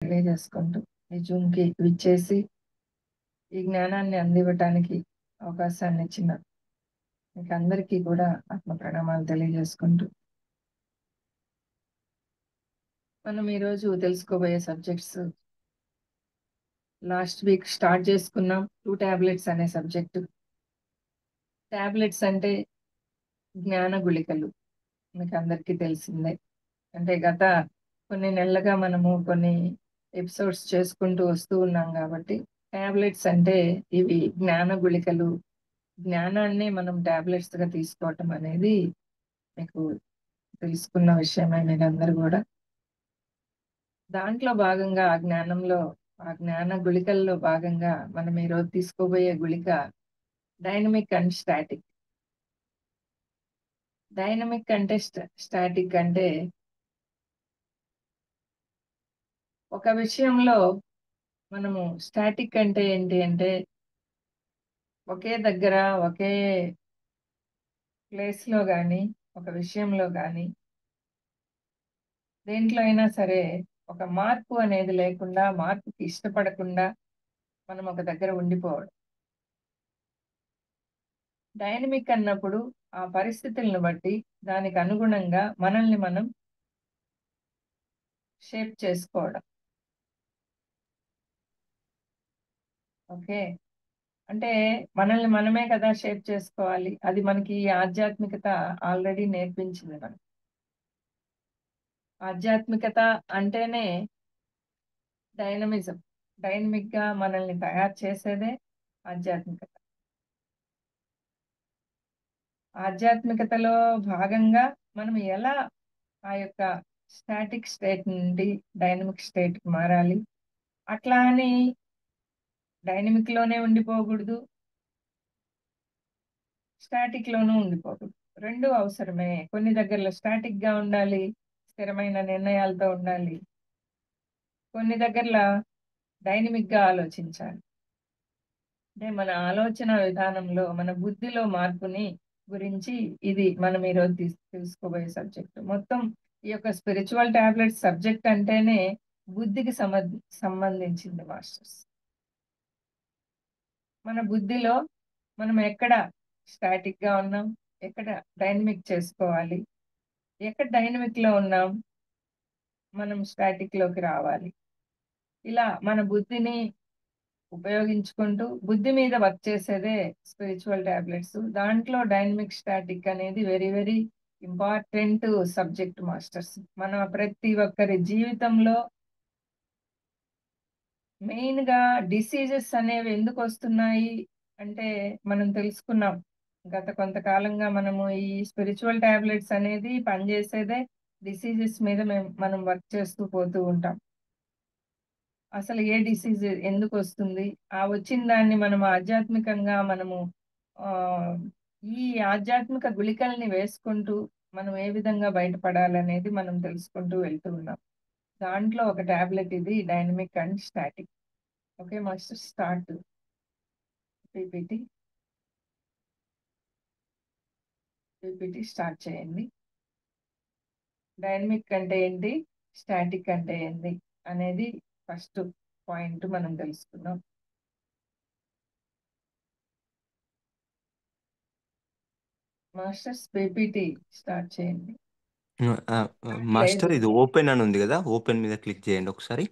తెలియజేసుకుంటూ ఈ జూమ్‌కి విచ్చేసి ఈ జ్ఞానాన్ని అందివ్వటానికి అవకాశాన్ని ఇచ్చిన మీకందరికీ కూడా ఆత్మ ప్రణామాలు తెలియజేసుకుంటూ మనం ఈరోజు తెలుసుకోబోయే సబ్జెక్ట్స్ లాస్ట్ వీక్ స్టార్ట్ చేసుకున్నాం 2 టాబ్లెట్స్ అనే సబ్జెక్టు. టాబ్లెట్స్ అంటే జ్ఞాన గుళికలు మీకు అందరికీ తెలిసిందే. అంటే గత కొన్ని నెలలుగా మనము కొన్ని ఎపిసోడ్స్ చేసుకుంటూ వస్తూ ఉన్నాం కాబట్టి టాబ్లెట్స్ అంటే ఇవి జ్ఞాన గుళికలు. జ్ఞానాన్ని మనం టాబ్లెట్స్‌గా తీసుకోవటం అనేది మీకు తెలుసుకున్న విషయమే మీరందరూ గూడా. దాంట్లో భాగంగా ఆ జ్ఞాన గుళికల్లో భాగంగా మనం ఈరోజు తీసుకోబోయే గుళిక డైనమిక్ అండ్ స్టాటిక్. డైనమిక్ అంటే స్టాటిక్ అంటే ఒక విషయంలో మనము స్టాటిక్ అంటే ఏంటి అంటే ఒకే దగ్గర ఒకే ప్లేస్‌లో గాని, ఒక విషయంలో గాని దేంట్లో అయినా సరే ఒక మార్పు అనేది లేకుండా, మార్పుకి ఇష్టపడకుండా మనం ఒక దగ్గర ఉండిపోవడం. డైనమిక్ అన్నప్పుడు ఆ పరిస్థితులను బట్టి దానికి అనుగుణంగా మనల్ని మనం షేప్ చేసుకోవడం. ఓకే. అంటే మనల్ని మనమే కదా షేప్ చేసుకోవాలి. అది మనకి ఈ ఆధ్యాత్మికత ఆల్రెడీ నేర్పించింది మనకి. ఆధ్యాత్మికత అంటేనే డైనమిజం. డైనమిక్‌గా మనల్ని తయారు చేసేదే ఆధ్యాత్మికత. ఆధ్యాత్మికతలో భాగంగా మనం ఎలా ఆ యొక్క స్టాటిక్ స్టేట్ నుండి డైనమిక్ స్టేట్‌కి మారాలి. అట్లా అని డైనమిక్‌లోనే ఉండిపోకూడదు. స్టాటిక్‌లోనూ ఉండిపోకూడదు. 2 అవసరమే. కొన్ని దగ్గరలో స్టాటిక్‌గా ఉండాలి. స్థిరమైన నిర్ణయాలతో ఉండాలి. కొన్ని దగ్గరల డైనమిక్‌గా ఆలోచించాలి. అంటే మన ఆలోచన విధానంలో, మన బుద్ధిలో మార్పుని గురించి ఇది మనం ఈరోజు తెలుసుకోబోయే సబ్జెక్ట్. మొత్తం ఈ యొక్క స్పిరిచువల్ టాబ్లెట్స్ సబ్జెక్ట్ అంటేనే బుద్ధికి సంబంధించింది మాస్టర్స్. మన బుద్ధిలో మనం ఎక్కడ స్టాటిక్‌గా ఉన్నాం, ఎక్కడ డైనమిక్ చేసుకోవాలి, ఎక్కడ డైనమిక్‌లో ఉన్నాం, మనం స్టాటిక్‌లోకి రావాలి. ఇలా మన బుద్ధిని ఉపయోగించుకుంటూ బుద్ధి మీద వర్క్ చేసేదే స్పిరిచువల్ టాబ్లెట్స్. దాంట్లో డైనమిక్ స్టాటిక్ అనేది very very important subject masters. మన ప్రతి ఒక్కరి జీవితంలో మెయిన్‌గా డిసీజెస్ అనేవి ఎందుకు వస్తున్నాయి అంటే మనం తెలుసుకున్నాం. గత కొంతకాలంగా మనము ఈ స్పిరిచువల్ టాబ్లెట్స్ అనేది పనిచేసేదే డిసీజెస్ మీద మనం వర్క్ చేస్తూ పోతూ ఉంటాం. అసలు ఏ డిసీజ్ ఎందుకొస్తుంది? ఆ వచ్చిన దాన్ని మనం ఆధ్యాత్మికంగా మనము ఆహ్, ఈ ఆధ్యాత్మిక గుళికల్ని వేసుకుంటూ మనం ఏ విధంగా బయటపడాలనేది మనం తెలుసుకుంటూ వెళ్తూ ఉన్నాం. దాంట్లో ఒక టాబ్లెట్ ఇది dynamic and static. Okay master start PPT. PPT start చేయండి. డైనమిక్ అంటే ఏంటి? స్టాటిక్ అంటే ఏంటి? అనేది ఫస్ట్ పాయింట్ మనం తెలుసుకుందాం. మాస్టర్స్ పీపీటీ స్టార్ట్ చేయండి. మాస్టర్ లేదు. ఇది ఓపెన్ అని ఉంది కదా, ఓపెన్ మీద క్లిక్ చేయండి ఒకసారి.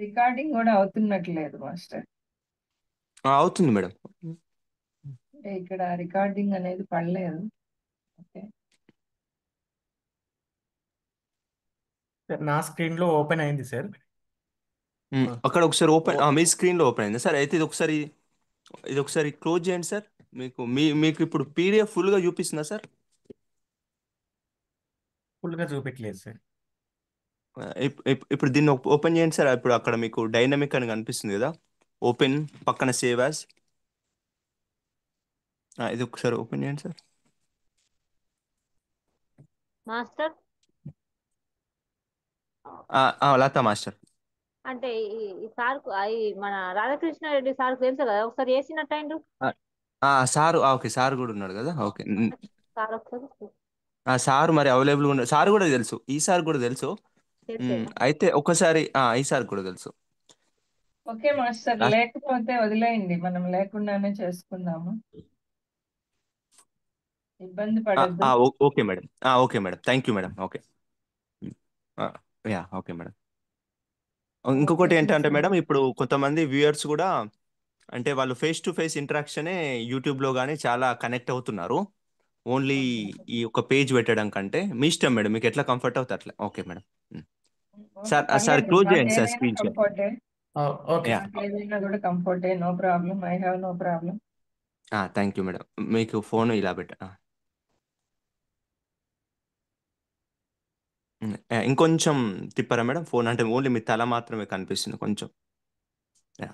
రికార్డింగ్ కూడా అవుతున్నట్లేదు మాస్టర్. అవుతుంది మేడం. అంటే ఇక్కడ రికార్డింగ్ అనేది పడలేదు. ఓకే. నా స్క్రీన్ లో ఓపెన్ అయింది సార్. అక్కడ ఒకసారి ఓపెన్, మీ స్క్రీన్ లో ఓపెన్ అయింది సార్. అయితే ఇది ఒకసారి క్లోజ్ చేయండి సార్. మీకు ఇప్పుడు పీడిఎఫ్ ఫుల్ గా చూపిస్తుందా సార్? ఫుల్ గా చూపెట్టలేదు సార్. ఇప్పుడు దీన్ని ఓపెన్ చేయండి సార్. ఇప్పుడు అక్కడ మీకు డైనమిక్ అని కనిపిస్తుంది కదా, ఓపెన్ పక్కన సేవ్ యాజ్. ఇది ఒకసారి ఓపెన్ చేయండి సార్. Master Lata master. అంటే ఈ సార్కు ఈ మన రాధాకృష్ణ రెడ్డి సార్కు తెలుసు కదా, ఒకసారి వేసినట్టు అయిండు సారు ఓకే, సార్ కూడా ఉన్నాడు కదా, ఓకే. సార్ ఒకసారి సార్ మరి అవైలబుల్గా ఉన్నాడు. సార్ కూడా తెలుసు, ఈ సార్ కూడా తెలుసు. తెలిసేనా? అయితే ఒకసారి ఈసారి కూడా తెలుసు. ఓకే మాస్టర్, లాస్ట్ లేకపోతే వదిలేయండి, మనం లేకుండానే చేసుకుందాము, ఇబ్బంది పడద్దు. Okay madam. Okay madam, thank you madam. Okay. Yeah okay madam. Okay ఇంకొకటి ఏంటంటే సిస్టర్. మేడం, ఇప్పుడు కొంతమంది వ్యూయర్స్ కూడా అంటే వాళ్ళు ఫేస్ టు ఫేస్ ఇంటరాక్షనే యూట్యూబ్లో కానీ చాలా కనెక్ట్ అవుతున్నారు. ఓన్లీ ఈ ఒక పేజ్ పెట్టడం కంటే మీ ఇష్టం మేడం, మీకు ఎట్లా కంఫర్ట్ అవుతుంది అట్లా. Okay madam. Okay, sir sir పర్లేదు, క్లోజ్ నాకు చేయండి సార్ ఏదైనా స్క్రీన్ షేర్. కంఫర్టే, ఓకే యా. నాకు ఏదైనా కూడా కంఫర్టే, no problem, I have no problem. Thank you madam. మీకు ఫోన్ ఇలా పెట్ట ఇంకొంచెం తిప్పారా మేడం ఫోన్, అంటే ఓన్లీ మీ తల మాత్రమే కనిపిస్తుంది కొంచెం. యా.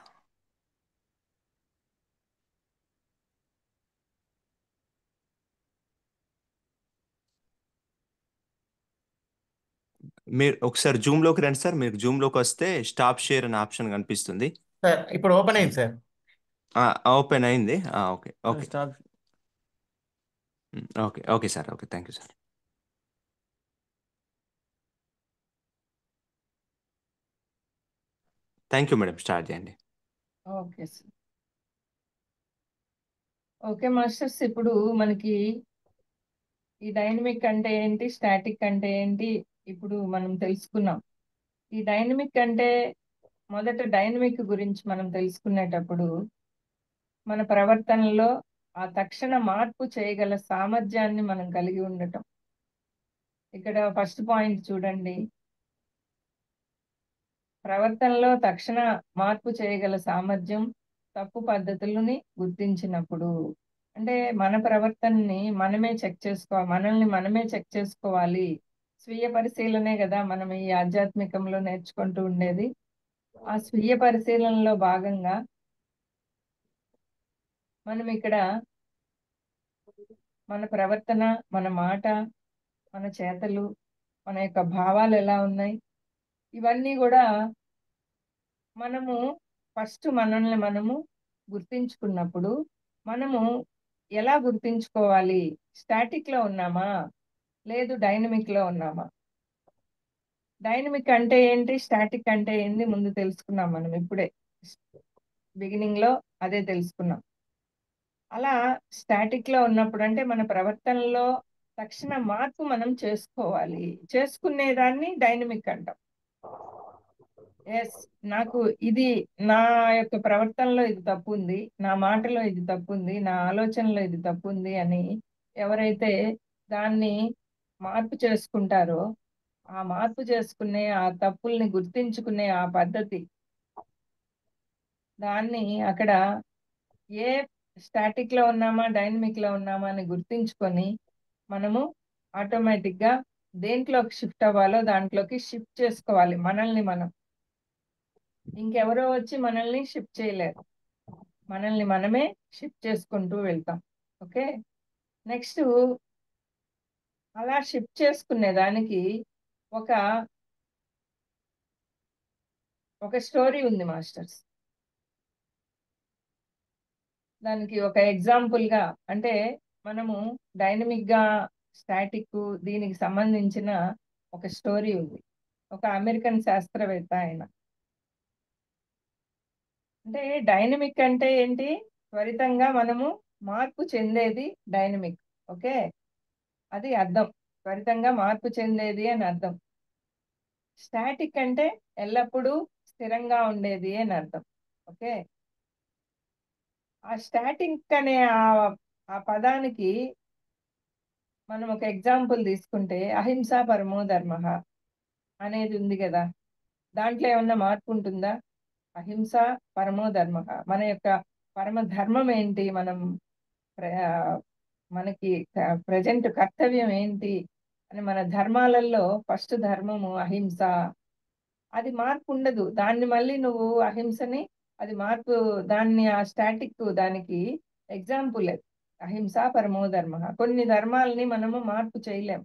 మీరు ఒకసారి జూమ్లోకి రండి సార్. మీరు జూమ్లోకి వస్తే స్టాప్ షేర్ అనే ఆప్షన్ కనిపిస్తుంది. సార్ ఇప్పుడు ఓపెన్ అయింది సార్. ఓపెన్ అయింది. Okay okay stop. Okay okay sir. Okay, thank you sir. Thank you madam, start చేయండి. Okay sir. ఓకే మాస్టర్స్, ఇప్పుడు మనకి ఈ డైనమిక్ అంటే ఏంటి, స్టాటిక్ అంటే ఏంటి, ఇప్పుడు మనం తెలుసుకున్నాం. ఈ డైనమిక్ అంటే, మొదట డైనమిక్ గురించి మనం తెలుసుకునేటప్పుడు మన ప్రవర్తనలో ఆ తక్షణ మార్పు చేయగల సామర్థ్యాన్ని మనం కలిగి ఉండటం. ఇక్కడ ఫస్ట్ పాయింట్ చూడండి, ప్రవర్తనలో తక్షణ మార్పు చేయగల సామర్థ్యం తప్పు పద్ధతులని గుర్తించినప్పుడు. అంటే మన ప్రవర్తనని మనమే చెక్ చేసుకోవాలి, మనల్ని మనమే చెక్ చేసుకోవాలి. స్వీయ పరిశీలనే కదా మనం ఈ ఆధ్యాత్మికంలో నేర్చుకుంటూ ఉండేది. ఆ స్వీయ పరిశీలనలో భాగంగా మనం ఇక్కడ మన ప్రవర్తన, మన మాట, మన చేతలు, మన యొక్క భావాలు ఎలా ఉన్నాయి, ఇవన్నీ కూడా మనము ఫస్ట్ మనల్ని మనము గుర్తించుకున్నప్పుడు మనము ఎలా గుర్తించుకోవాలి, స్టాటిక్ లో ఉన్నామా లేదు డైనమిక్ లో ఉన్నామా. డైనమిక్ అంటే ఏంటి, స్టాటిక్ అంటే ఏంటి ముందు తెలుసుకున్నాం మనం ఇప్పుడే, బిగినింగ్ లో అదే తెలుసుకున్నాం. అలా స్టాటిక్ లో ఉన్నప్పుడు అంటే మన ప్రవర్తనలో తక్షణ మార్పు మనం చేసుకోవాలి, చేసుకునేదాన్ని డైనమిక్ అంటాం. ఎస్, నాకు ఇది, నా యొక్క ప్రవర్తనలో ఇది తప్పు ఉంది, నా మాటలో ఇది తప్పు ఉంది, నా ఆలోచనలో ఇది తప్పు ఉంది అని ఎవరైతే దాన్ని మార్పు చేసుకుంటారో, ఆ మార్పు చేసుకునే ఆ తప్పుల్ని గుర్తించుకునే ఆ పద్ధతి, దాన్ని అక్కడ ఏ స్టాటిక్ లో ఉన్నామా డైనమిక్ లో ఉన్నామా అని గుర్తించుకొని మనము ఆటోమేటిక్ గా దేంట్లోకి షిఫ్ట్ అవ్వాలో దాంట్లోకి షిఫ్ట్ చేసుకోవాలి మనల్ని మనం. ఇంకెవరో వచ్చి మనల్ని షిఫ్ట్ చేయలేరు, మనల్ని మనమే షిఫ్ట్ చేసుకుంటూ వెళ్తాం. ఓకే, నెక్స్ట్ అలా షిఫ్ట్ చేసుకునే దానికి ఒక ఒక స్టోరీ ఉంది మాస్టర్స్. దానికి ఒక ఎగ్జాంపుల్ గా, అంటే మనము డైనమిక్ గా స్టాటిక్ దీనికి సంబంధించిన ఒక స్టోరీ ఉంది. ఒక అమెరికన్ శాస్త్రవేత్త ఆయన, అంటే డైనమిక్ అంటే ఏంటి, త్వరితంగా మనము మార్పు చెందేది డైనమిక్. ఓకే, అది అర్థం, త్వరితంగా మార్పు చెందేది అని అర్థం. స్టాటిక్ అంటే ఎల్లప్పుడూ స్థిరంగా ఉండేది అని అర్థం. ఓకే, ఆ స్టాటిక్ అనే ఆ పదానికి మనం ఒక ఎగ్జాంపుల్ తీసుకుంటే అహింసా పరమో ధర్మ అనేది ఉంది కదా, దాంట్లో ఏమన్నా మార్పు ఉంటుందా. అహింస పరమో ధర్మ, మన యొక్క పరమ ధర్మం ఏంటి, మనం మనకి ప్రజెంట్ కర్తవ్యం ఏంటి అని, మన ధర్మాలలో ఫస్ట్ ధర్మము అహింస. అది మార్పు ఉండదు, దాన్ని మళ్ళీ నువ్వు అహింసని, అది మార్పు, దాన్ని ఆ స్టాటిక్ దానికి ఎగ్జాంపుల్ అది. అహింస పరమో ధర్మ, కొన్ని ధర్మాలని మనము మార్పు చేయలేం,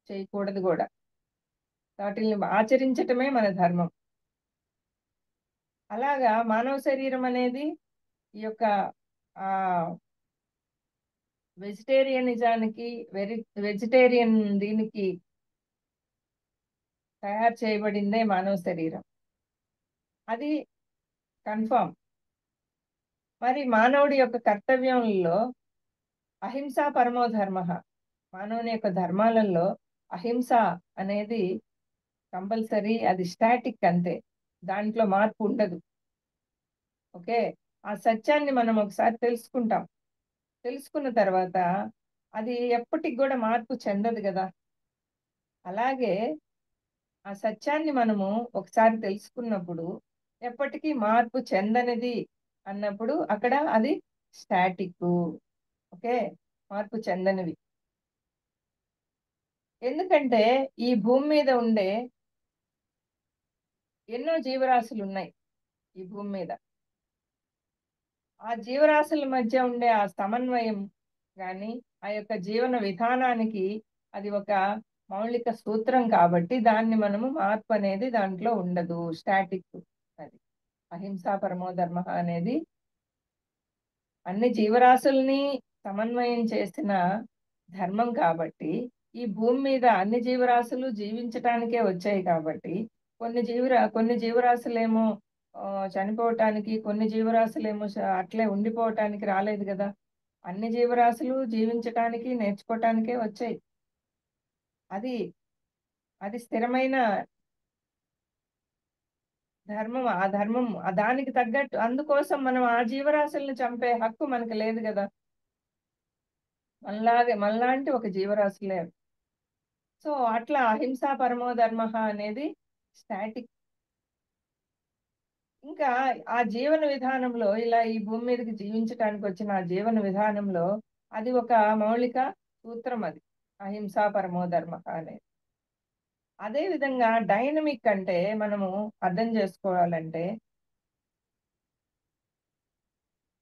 చేయకూడదు కూడా, వాటిని ఆచరించటమే మన ధర్మం. అలాగా మానవ శరీరం అనేది ఈ యొక్క ఆ వెజిటేరియనిజానికి, వెజిటేరియన్ దీనికి తయారు చేయబడిందే మానవ శరీరం, అది కన్ఫర్మ్. మరి మానవుడి యొక్క కర్తవ్యంలో అహింస పరమో ధర్మ, మానవుని యొక్క ధర్మాలలో అహింస అనేది కంపల్సరీ, అది స్టాటిక్ అంతే, దాంట్లో మార్పు ఉండదు. ఓకే, ఆ సత్యాన్ని మనం ఒకసారి తెలుసుకుంటాం. తెలుసుకున్న తర్వాత అది ఎప్పటికి కూడా మార్పు చెందదు కదా. అలాగే ఆ సత్యాన్ని మనము ఒకసారి తెలుసుకున్నప్పుడు ఎప్పటికీ మార్పు చెందనిది అన్నప్పుడు అక్కడ అది స్టాటిక్. ఓకే, మార్పు చెందనివి. ఎందుకంటే ఈ భూమి మీద ఉండే ఎన్నో జీవరాశులు ఉన్నాయి ఈ భూమి మీద. ఆ జీవరాశుల మధ్య ఉండే ఆ సమన్వయం కానీ, ఆ యొక్క జీవన విధానానికి అది ఒక మౌలిక సూత్రం కాబట్టి దాన్ని మనము మార్పు అనేది దాంట్లో ఉండదు, స్టాటిక్. అది అహింసా పరమో ధర్మ అనేది అన్ని జీవరాశుల్ని సమన్వయం చేసిన ధర్మం కాబట్టి, ఈ భూమి మీద అన్ని జీవరాశులు జీవించటానికే వచ్చాయి కాబట్టి కొన్ని జీవరాశులేమో చనిపోవటానికి, కొన్ని జీవరాశులేమో అట్లే ఉండిపోవటానికి రాలేదు కదా. అన్ని జీవరాశులు జీవించటానికి నేర్చుకోవటానికే వచ్చాయి. అది అది స్థిరమైన ధర్మం. ఆ ధర్మం దానికి తగ్గట్టు, అందుకోసం మనం ఆ జీవరాశుల్ని చంపే హక్కు మనకు లేదు కదా. మనలాంటి ఒక జీవరాశులే. సో అట్లా అహింసా పరమో ధర్మ అనేది స్టాటిక్. ఇంకా ఆ జీవన విధానంలో, ఇలా ఈ భూమి మీదకి జీవించడానికి వచ్చిన ఆ జీవన విధానంలో అది ఒక మౌలిక సూత్రం, అది అహింసా పరమో ధర్మ అనేది. అదే విధంగా డైనమిక్ అంటే మనము అర్థం చేసుకోవాలంటే,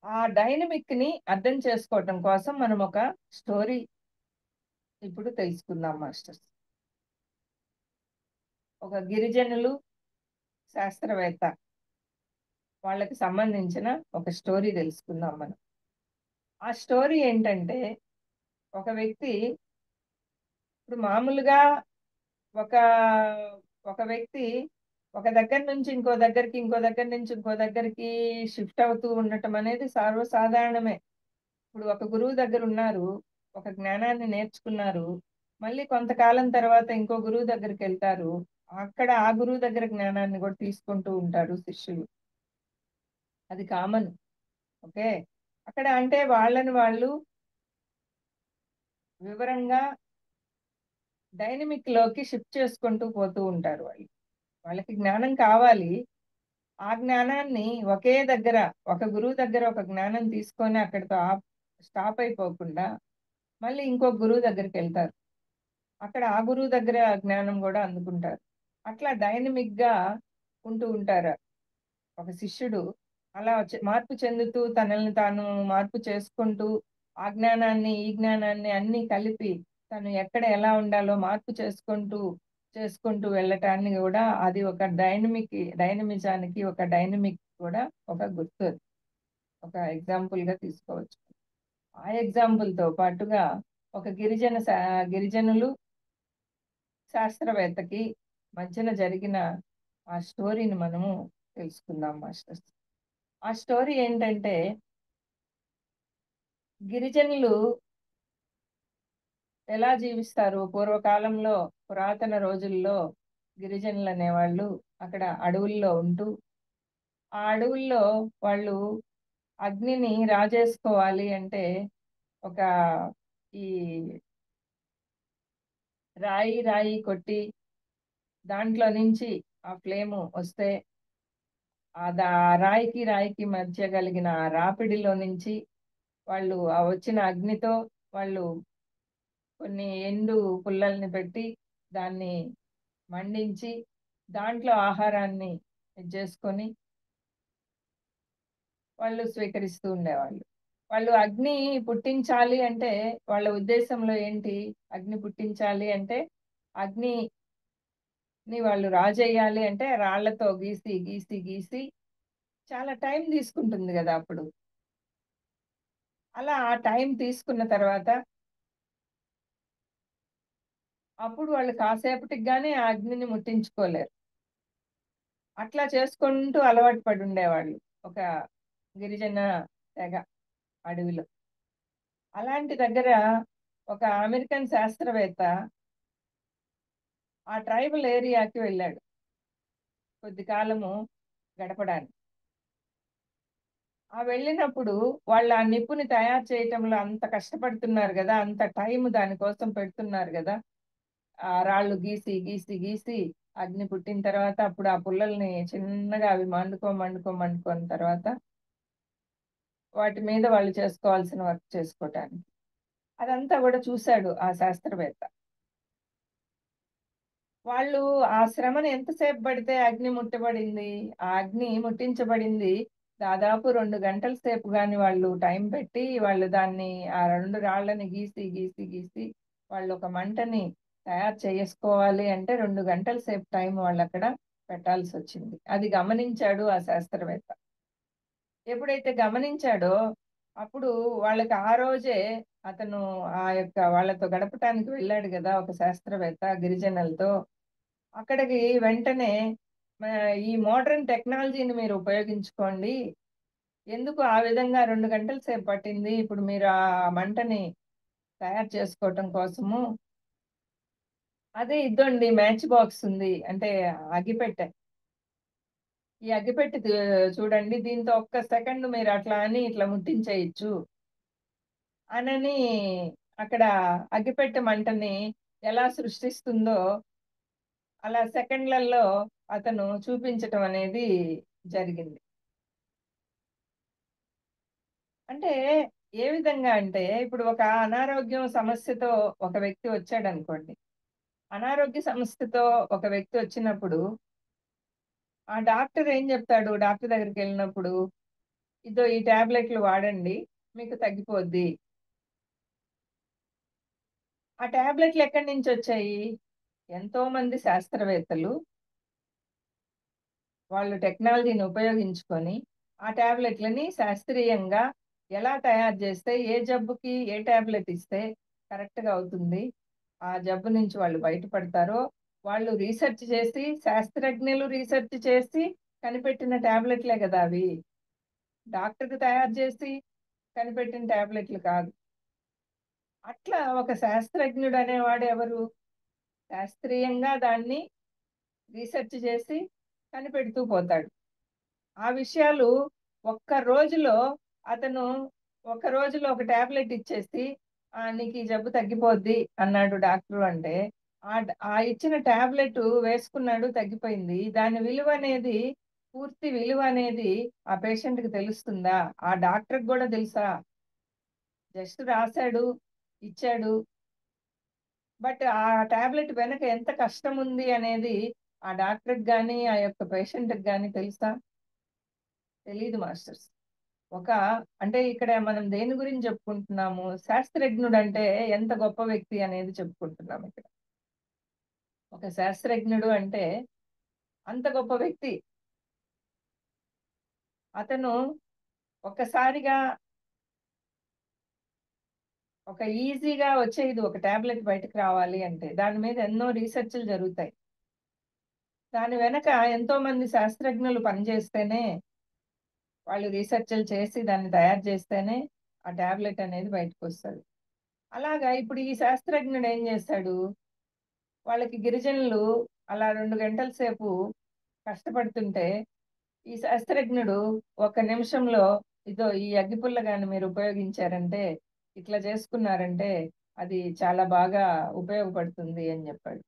ఆ డైనమిక్ ని అర్థం చేసుకోవటం కోసం మనం ఒక స్టోరీ ఇప్పుడు తెలుసుకుందాం మాస్టర్స్. ఒక గిరిజనులు శాస్త్రవేత్త వాళ్ళకి సంబంధించిన ఒక స్టోరీ తెలుసుకుందాం మనం. ఆ స్టోరీ ఏంటంటే, ఒక వ్యక్తి ఇప్పుడు మామూలుగా ఒక ఒక వ్యక్తి ఒక దగ్గర నుంచి ఇంకో దగ్గరికి, ఇంకో దగ్గర నుంచి ఇంకో దగ్గరికి షిఫ్ట్ అవుతూ ఉండటం అనేది సర్వసాధారణమే. ఇప్పుడు ఒక గురువు దగ్గర ఉన్నారు, ఒక జ్ఞానాన్ని నేర్చుకున్నారు, మళ్ళీ కొంతకాలం తర్వాత ఇంకో గురువు దగ్గరికి వెళ్తారు, అక్కడ ఆ గురువు దగ్గర జ్ఞానాన్ని కూడా తీసుకుంటూ ఉంటారు శిష్యులు. అది కామన్. ఓకే, అక్కడ అంటే వాళ్ళని వాళ్ళు వివరంగా డైనమిక్ లోకి షిఫ్ట్ చేసుకుంటూ పోతూ ఉంటారు. వాళ్ళకి జ్ఞానం కావాలి. ఆ జ్ఞానాన్ని ఒకే దగ్గర, ఒక గురువు దగ్గర ఒక జ్ఞానం తీసుకొని అక్కడితో స్టాప్ అయిపోకుండా మళ్ళీ ఇంకో గురువు దగ్గరికి వెళ్తారు, అక్కడ ఆ గురువు దగ్గర జ్ఞానం కూడా అందుకుంటారు. అట్లా డైనమిక్ గా ఉంటూ ఉంటారు. ఒక శిష్యుడు అలా మార్పు చెందుతూ తనల్ని తాను మార్పు చేసుకుంటూ ఆ జ్ఞానాన్ని ఈ జ్ఞానాన్ని అన్ని కలిపి తను ఎక్కడ ఎలా ఉండాలో మార్పు చేసుకుంటూ వెళ్ళటాన్ని కూడా అది ఒక డైనమిజానికి ఒక డైనమిక్ కూడా ఒక గుర్తు, ఒక ఎగ్జాంపుల్ గా తీసుకోవచ్చు. ఆ ఎగ్జాంపుల్ తో పాటుగా ఒక గిరిజనులు శాస్త్రవేత్తకి మధ్యన జరిగిన ఆ స్టోరీని మనము తెలుసుకుందాం మాస్టర్స్. ఆ స్టోరీ ఏంటంటే, గిరిజనులు ఎలా జీవిస్తారు పూర్వకాలంలో, పురాతన రోజుల్లో గిరిజనులు అనేవాళ్ళు అక్కడ అడవుల్లో ఉంటూ, ఆ అడవుల్లో వాళ్ళు అగ్నిని రాజేసుకోవాలి అంటే ఒక ఈ రాయి కొట్టి దాంట్లో నుంచి ఆ ఫ్లేము వస్తే ఆ రాయికి మధ్య కలిగిన ఆ రాపిడిలో నుంచి వాళ్ళు ఆ వచ్చిన అగ్నితో వాళ్ళు కొన్ని ఎండు పుల్లల్ని పెట్టి దాన్ని మండించి దాంట్లో ఆహారాన్ని చేసుకొని వాళ్ళు స్వీకరిస్తూ ఉండేవాళ్ళు. వాళ్ళు అగ్ని పుట్టించాలి అంటే వాళ్ళ ఉద్దేశంలో ఏంటి, అగ్ని పుట్టించాలి అంటే అగ్నిని వాళ్ళు రాజేయాలి అంటే రాళ్లతో గీసి గీసి గీసి చాలా టైం తీసుకుంటుంది కదా. అప్పుడు అలా ఆ టైం తీసుకున్న తర్వాత అప్పుడు వాళ్ళు కాసేపటికి గానీ ఆ అగ్నిని ముట్టించుకోలేరు. అట్లా చేసుకుంటూ అలవాటు పడి ఉండేవాళ్ళు ఒక గిరిజన తెగ అడవిలో. అలాంటి దగ్గర ఒక అమెరికన్ శాస్త్రవేత్త ఆ ట్రైబల్ ఏరియాకి వెళ్ళాడు కొద్ది కాలము గడపడానికి. ఆ వెళ్ళినప్పుడు వాళ్ళు ఆ నిప్పుని తయారు చేయటంలో అంత కష్టపడుతున్నారు కదా, అంత టైం దానికోసం పెడుతున్నారు కదా. ఆ రాళ్ళు గీసి గీసి గీసి అగ్ని పుట్టిన తర్వాత అప్పుడు ఆ పుల్లల్ని చిన్నగా అవి మండుకున్న తర్వాత వాటి మీద వాళ్ళు చేసుకోవాల్సిన వర్క్ చేసుకోవటానికి అదంతా కూడా చూశాడు ఆ శాస్త్రవేత్త. వాళ్ళు ఆ శ్రమను ఎంతసేపు పడితే అగ్ని ముట్టబడింది, ఆ అగ్ని ముట్టించబడింది దాదాపు 2 గంటల సేపు గాని వాళ్ళు టైం పెట్టి వాళ్ళు దాన్ని ఆ 2 రాళ్ళని గీసి గీసి గీసి వాళ్ళు ఒక మంటని తయారు చేసుకోవాలి అంటే 2 గంటల సేపు టైం వాళ్ళు అక్కడ పెట్టాల్సి వచ్చింది. అది గమనించాడు ఆ శాస్త్రవేత్త. ఎప్పుడైతే గమనించాడో అప్పుడు వాళ్ళకి ఆ రోజే అతను ఆ యొక్క వాళ్ళతో గడపటానికి వెళ్ళాడు కదా ఒక శాస్త్రవేత్త గిరిజనులతో. అక్కడికి వెంటనే "మ- ఈ మోడర్న్ టెక్నాలజీని మీరు ఉపయోగించుకోండి. ఎందుకు ఆ విధంగా 2 గంటల సేపు పట్టింది ఇప్పుడు మీరు ఆ మంటని తయారు చేసుకోవటం కోసము. అదే ఇద్దండి మ్యాచ్ బాక్స్ ఉంది అంటే అగ్గిపెట్టె. ఈ అగ్గిపెట్టె చూడండి, దీంతో ఒక్క సెకండ్ మీరు అట్లా అని ఇట్లా ముట్టించేయచ్చు అనని అక్కడ అగ్గిపెట్టె మంటని ఎలా సృష్టిస్తుందో అలా సెకండ్లలో అతను చూపించటం అనేది జరిగింది. అంటే ఏ విధంగా అంటే ఇప్పుడు ఒక అనారోగ్యం సమస్యతో ఒక వ్యక్తి వచ్చాడు అనుకోండి. అనారోగ్య సమస్యతో ఒక వ్యక్తి వచ్చినప్పుడు ఆ డాక్టర్ ఏం చెప్తాడు, డాక్టర్ దగ్గరికి వెళ్ళినప్పుడు ఇదో ఈ టాబ్లెట్లు వాడండి మీకు తగ్గిపోద్ది. ఆ టాబ్లెట్లు ఎక్కడి నుంచి వచ్చాయి? ఎంతో మంది శాస్త్రవేత్తలు వాళ్ళు టెక్నాలజీని ఉపయోగించుకొని ఆ టాబ్లెట్లని శాస్త్రీయంగా ఎలా తయారు చేస్తే ఏ జబ్బుకి ఏ టాబ్లెట్ ఇస్తే కరెక్ట్గా అవుతుంది, ఆ జబ్బు నుంచి వాళ్ళు బయటపడతారో వాళ్ళు రీసెర్చ్ చేసి శాస్త్రజ్ఞులు రీసెర్చ్ చేసి కనిపెట్టిన టాబ్లెట్లే కదా అవి. డాక్టర్ తయారు చేసి కనిపెట్టిన టాబ్లెట్లు కాదు. అట్లా ఒక శాస్త్రజ్ఞుడు అనేవాడు ఎవరు? శాస్త్రీయంగా దాన్ని రీసెర్చ్ చేసి కనిపెడుతూ పోతాడు. ఆ విషయాలు ఒక్క రోజులో అతను ఒక రోజులో ఒక టాబ్లెట్ ఇచ్చేసి నీకు ఈ జబ్బు తగ్గిపోద్ది అన్నాడు డాక్టర్ అంటే ఆ ఇచ్చిన టాబ్లెట్ వేసుకున్నాడు, తగ్గిపోయింది. దాని విలువ అనేది పూర్తి విలువ అనేది ఆ పేషెంట్కి తెలుస్తుందా? ఆ డాక్టర్కి కూడా తెలుసా? జస్ట్ రాశాడు, ఇచ్చాడు. బట్ ఆ టాబ్లెట్ వెనక ఎంత కష్టం ఉంది అనేది ఆ డాక్టర్కి కానీ ఆ యొక్క పేషెంట్కి కానీ తెలుసా? తెలీదు మాస్టర్స్. ఒక అంటే ఇక్కడ మనం దేని గురించి చెప్పుకుంటున్నాము? శాస్త్రజ్ఞుడు అంటే ఎంత గొప్ప వ్యక్తి అనేది చెప్పుకుంటున్నాం ఇక్కడ. ఒక శాస్త్రజ్ఞుడు అంటే అంత గొప్ప వ్యక్తి. అతను ఒక్కసారిగా ఒక ఈజీగా వచ్చేది ఒక టాబ్లెట్ బయటకు రావాలి అంటే దాని మీద ఎన్నో రీసెర్చ్లు జరుగుతాయి. దాని వెనక ఎంతో మంది శాస్త్రజ్ఞులు పనిచేస్తేనే, వాళ్ళు రీసెర్చ్లు చేసి దాన్ని తయారు చేస్తేనే ఆ టాబ్లెట్ అనేది బయటకు వస్తుంది. అలాగా ఇప్పుడు ఈ శాస్త్రజ్ఞుడు ఏం చేశాడు? వాళ్ళకి గిరిజనులు అలా 2 గంటల సేపు కష్టపడుతుంటే ఈ శాస్త్రజ్ఞుడు ఒక నిమిషంలో ఇదో ఈ అగ్గిపుల్ల కానీ మీరు ఉపయోగించారంటే ఇట్లా చేసుకున్నారంటే అది చాలా బాగా ఉపయోగపడుతుంది అని చెప్పాడు.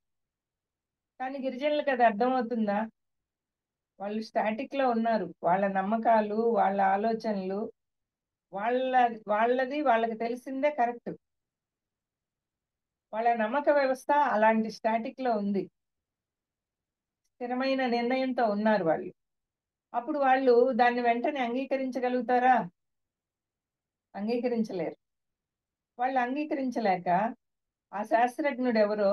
కానీ గిరిజనులకు అది అర్థమవుతుందా? వాళ్ళు స్టాటిక్ లో ఉన్నారు. వాళ్ళ నమ్మకాలు, వాళ్ళ ఆలోచనలు, వాళ్ళ వాళ్ళది వాళ్ళకి తెలిసిందే కరెక్ట్. వాళ్ళ నమ్మక వ్యవస్థ అలాంటి స్టాటిక్ లో ఉంది. స్థిరమైన నిర్ణయంతో ఉన్నారు వాళ్ళు. అప్పుడు వాళ్ళు దాన్ని వెంటనే అంగీకరించగలుగుతారా? అంగీకరించలేరు. వాళ్ళు అంగీకరించలేక ఆ శాస్త్రజ్ఞుడు ఎవరో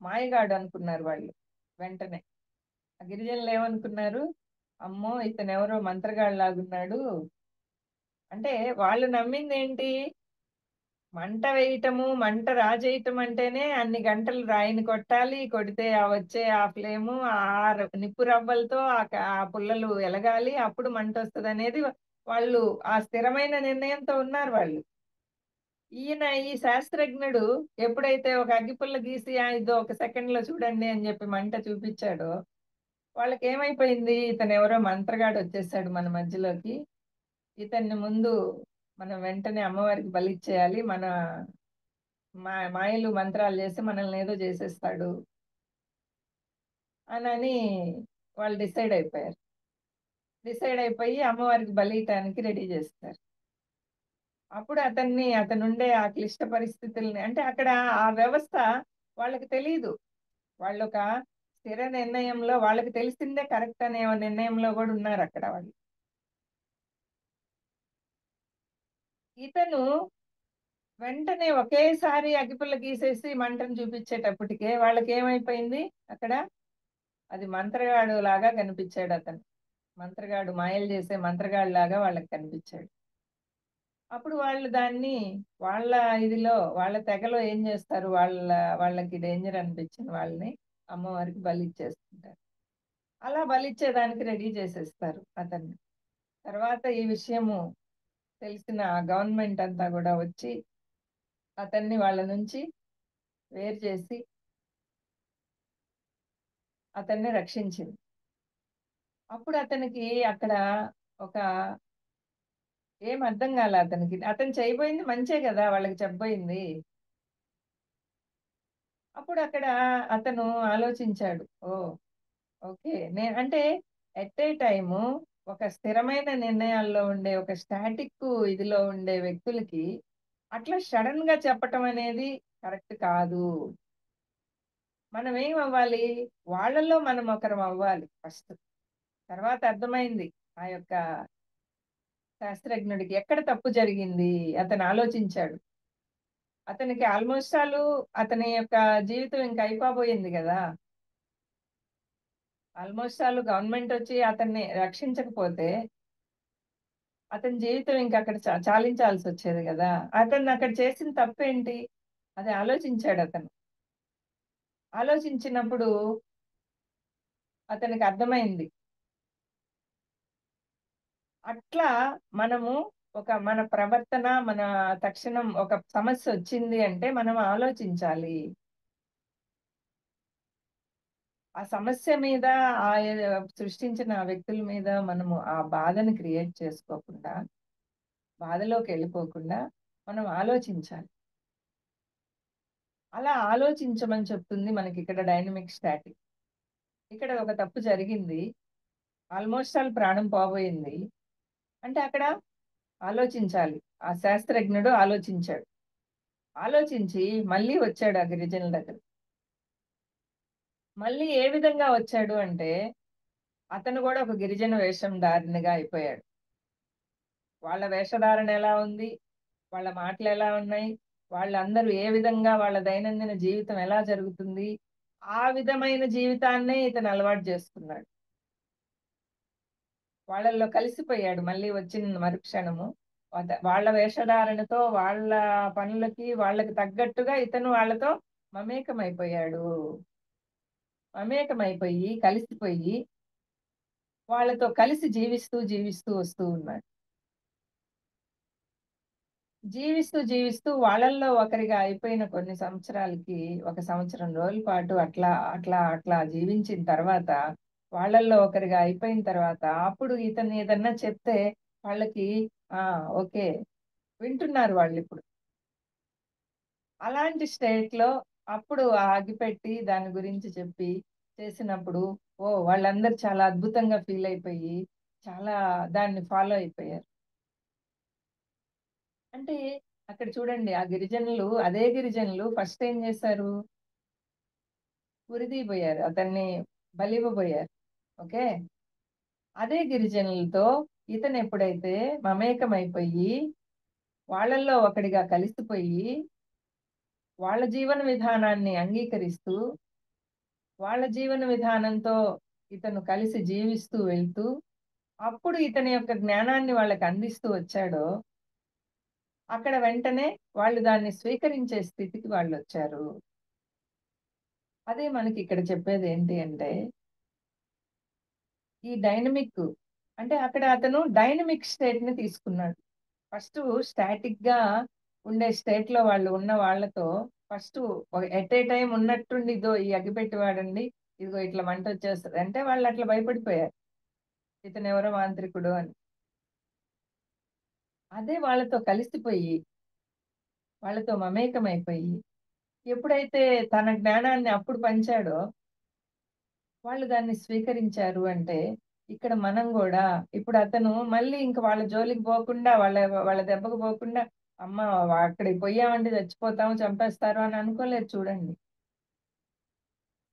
మాయగాడు అనుకున్నారు వాళ్ళు. వెంటనే ఆ గిరిజనులు ఏమనుకున్నారు? అమ్మో ఇతను ఎవరో మంత్రగాడు లాగున్నాడు. అంటే వాళ్ళు నమ్మింది ఏంటి? మంట వేయటము, మంట రాజేయటం అంటేనే అన్ని గంటలు రాయిని కొట్టాలి, కొడితే వచ్చే ఆ ఫ్లేము, నిప్పు రవ్వలతో ఆ పుల్లలు ఎలగాలి, అప్పుడు మంట వస్తుంది అనేది వాళ్ళు ఆ స్థిరమైన నిర్ణయంతో ఉన్నారు వాళ్ళు. ఈ శాస్త్రజ్ఞుడు ఎప్పుడైతే ఒక అగ్గిపుల్ల గీసి ఇదో ఒక సెకండ్ లో చూడండి అని చెప్పి మంట చూపించాడో, వాళ్ళకి ఏమైపోయింది, ఇతను ఎవరో మంత్రగాడు వచ్చేసాడు మన మధ్యలోకి, ఇతన్ని ముందు మనం వెంటనే అమ్మవారికి బలిచ్చేయాలి, మాయలు మంత్రాలు చేసి మనల్ని ఏదో చేసేస్తాడు అని వాళ్ళు డిసైడ్ అయిపోయి అమ్మవారికి బలియటానికి రెడీ చేస్తారు. అప్పుడు అతనుండే ఆ క్లిష్ట పరిస్థితుల్ని, అంటే అక్కడ ఆ వ్యవస్థ వాళ్ళకి తెలియదు, వాళ్ళు ఒక స్థిర నిర్ణయంలో, వాళ్ళకి తెలిసిందే కరెక్ట్ అనే నిర్ణయంలో కూడా ఉన్నారు అక్కడ వాళ్ళు. ఇతను వెంటనే ఒకేసారి అగ్గిపుల్ల గీసేసి మంటను చూపించేటప్పటికే వాళ్ళకి ఏమైపోయింది, అక్కడ అది మంత్రగాడు లాగా కనిపించాడు అతను. మంత్రగాడు, మాయలు చేసే మంత్రగాడు లాగా వాళ్ళకి కనిపించాడు. అప్పుడు వాళ్ళు దాన్ని వాళ్ళ తెగలో ఏం చేస్తారు, వాళ్ళకి డేంజర్ అనిపించిన వాళ్ళని అమ్మవారికి బలిచ్చేస్తుంటారు. అలా బలిచ్చేదానికి రెడీ చేసేస్తారు అతన్ని. తర్వాత ఈ విషయము తెలిసిన గవర్నమెంట్ అంతా కూడా వచ్చి అతన్ని వాళ్ళ నుంచి వేరు చేసి అతన్ని రక్షించింది. అప్పుడు అతనికి అక్కడ ఒక ఏం అర్థం కాలే అతనికి, అతను చేయబోయింది మంచే కదా వాళ్ళకి చెప్పబోయింది. అప్పుడు అక్కడ అతను ఆలోచించాడు, ఓకే, అంటే ఎట్ ఏ టైము ఒక స్థిరమైన నిర్ణయాల్లో ఉండే, ఒక స్టాటిక్ ఇదిలో ఉండే వ్యక్తులకి అట్లా సడన్ గా చెప్పటం అనేది కరెక్ట్ కాదు. మనం ఏం అవ్వాలి, వాళ్ళలో మనం ఒకరం అవ్వాలి ఫస్ట్. తర్వాత అర్థమైంది ఆ యొక్క శాస్త్రజ్ఞుడికి ఎక్కడ తప్పు జరిగింది, అతను ఆలోచించాడు. అతనికి ఆల్మోస్ట్ అతని యొక్క జీవితం ఇంకా అయిపోబోయింది కదా. ఆల్మోస్ట్ గవర్నమెంట్ వచ్చి అతన్ని రక్షించకపోతే అతని జీవితం ఇంకా అక్కడ చాలించాల్సి వచ్చేది కదా. అతను అక్కడ చేసిన తప్పేంటి, అది ఆలోచించాడు. అతను ఆలోచించినప్పుడు అతనికి అర్థమైంది, అట్లా మనము మన ప్రవర్తన, మన తక్షణం ఒక సమస్య వచ్చింది అంటే మనం ఆలోచించాలి. ఆ సమస్య మీద, ఆ సృష్టించిన వ్యక్తుల మీద మనము ఆ బాధను క్రియేట్ చేసుకోకుండా, బాధలోకి వెళ్ళిపోకుండా మనం ఆలోచించాలి. అలా ఆలోచించమని చెప్తుంది మనకి ఇక్కడ డైనమిక్ స్టాటిక్. ఇక్కడ ఒక తప్పు జరిగింది, ఆల్మోస్ట్ ప్రాణం పోబోయింది అంటే అక్కడ ఆలోచించాలి. ఆ శాస్త్రజ్ఞుడు ఆలోచించాడు. ఆలోచించి మళ్ళీ వచ్చాడు ఆ గిరిజనుల దగ్గర. మళ్ళీ ఏ విధంగా వచ్చాడు అంటే, అతను కూడా ఒక గిరిజన వేషధారినిగా అయిపోయాడు. వాళ్ళ వేషధారణ ఎలా ఉంది, వాళ్ళ మాటలు ఎలా ఉన్నాయి, వాళ్ళందరూ ఏ విధంగా, వాళ్ళ దైనందిన జీవితం ఎలా జరుగుతుంది, ఆ విధమైన జీవితాన్నే ఇతను అలవాటు చేసుకున్నాడు. వాళ్ళల్లో కలిసిపోయాడు. మళ్ళీ వచ్చిన మరుక్షణము వాళ్ళ వేషధారణతో, వాళ్ళ పనులకి, వాళ్ళకి తగ్గట్టుగా ఇతను వాళ్ళతో మమేకమైపోయాడు. మమేకమైపోయి కలిసిపోయి వాళ్ళతో కలిసి జీవిస్తూ జీవిస్తూ వస్తూ ఉన్నాడు. జీవిస్తూ జీవిస్తూ వాళ్ళల్లో ఒకరిగా అయిపోయిన కొన్ని సంవత్సరాలకి, 1 సంవత్సరం రోజుల పాటు అట్లా అట్లా అట్లా జీవించిన తర్వాత, వాళ్ళల్లో ఒకరిగా అయిపోయిన తర్వాత అప్పుడు ఇతను ఏదన్నా చెప్తే వాళ్ళకి ఓకే, వింటున్నారు వాళ్ళు ఇప్పుడు. అలాంటి స్టేట్ లో అప్పుడు ఆగిపెట్టి దాని గురించి చెప్పి చేసినప్పుడు వాళ్ళందరూ చాలా అద్భుతంగా ఫీల్ అయిపోయి చాలా దాన్ని ఫాలో అయిపోయారు. అంటే అక్కడ చూడండి, అదే గిరిజనులు ఫస్ట్ ఏం చేశారు, ఉరిదీయబోయారు, అతన్ని బలివ్వబోయారు. ఓకే, అదే గిరిజనులతో ఇతను ఎప్పుడైతే మమేకమైపోయి వాళ్ళల్లో ఒకడిగా కలిసిపోయి వాళ్ళ జీవన విధానాన్ని అంగీకరిస్తూ, వాళ్ళ జీవన విధానంతో ఇతను కలిసి జీవిస్తూ వెళ్తూ, అప్పుడు ఇతని యొక్క జ్ఞానాన్ని వాళ్ళకి అందిస్తూ వచ్చాడో, అక్కడ వెంటనే వాళ్ళు దాన్ని స్వీకరించే స్థితికి వాళ్ళు వచ్చారు. అదే మనకి ఇక్కడ చెప్పేది ఏంటి అంటే ఈ డైనమిక్ అంటే అక్కడ అతను డైనమిక్ స్టేట్ ని తీసుకున్నాడు. ఫస్ట్ స్టాటిక్ గా ఉండే స్టేట్ లో వాళ్ళు ఉన్న వాళ్ళతో ఫస్ట్ ఎట్ ఏ టైం ఉన్నట్టుండి ఇదో ఈ అగ్గిపెట్టి వాడండి, ఇదిగో ఇట్లా మంట వచ్చేస్తుంది అంటే వాళ్ళు అట్లా భయపడిపోయారు ఇతను ఎవరో మాంత్రికుడు అని. అదే వాళ్ళతో కలిసిపోయి వాళ్ళతో మమేకమైపోయి ఎప్పుడైతే తన జ్ఞానాన్ని అప్పుడు పంచాడో వాళ్ళు దాన్ని స్వీకరించారు అంటే ఇక్కడ మనం కూడా ఇప్పుడు అతను మళ్ళీ ఇంక వాళ్ళ జోలికి పోకుండా వాళ్ళ దెబ్బకు పోకుండా అమ్మ అక్కడికి పోయామంటే చచ్చిపోతాము చంపేస్తారు అని అనుకోలేదు చూడండి.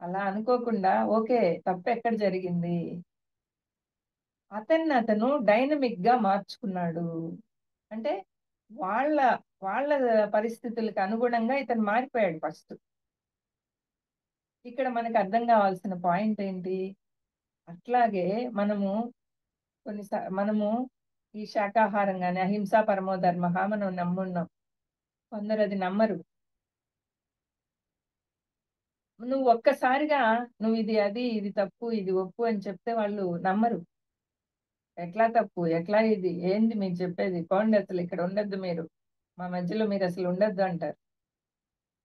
అలా అనుకోకుండా ఓకే తప్పు ఎక్కడ జరిగింది, అతను డైనమిక్ గా మార్చుకున్నాడు. అంటే వాళ్ళ వాళ్ళ పరిస్థితులకు అనుగుణంగా ఇతను మారిపోయాడు ఫస్ట్. ఇక్కడ మనకు అర్థం కావాల్సిన పాయింట్ ఏంటి, అట్లాగే మనము మనము ఈ శాకాహారం గాని అహింసా పరమో ధర్మ మనం నమ్మున్నాం. కొందరు అది నమ్మరు. నువ్వు ఒక్కసారిగా నువ్వు ఇది తప్పు ఇది ఒప్పు అని చెప్తే వాళ్ళు నమ్మరు. ఎట్లా తప్పు ఎట్లా ఇది ఏంది మీకు చెప్పేది, పోండి అసలు ఇక్కడ ఉండొద్దు, మీరు మా మధ్యలో మీరు అసలు ఉండొద్దు అంటారు.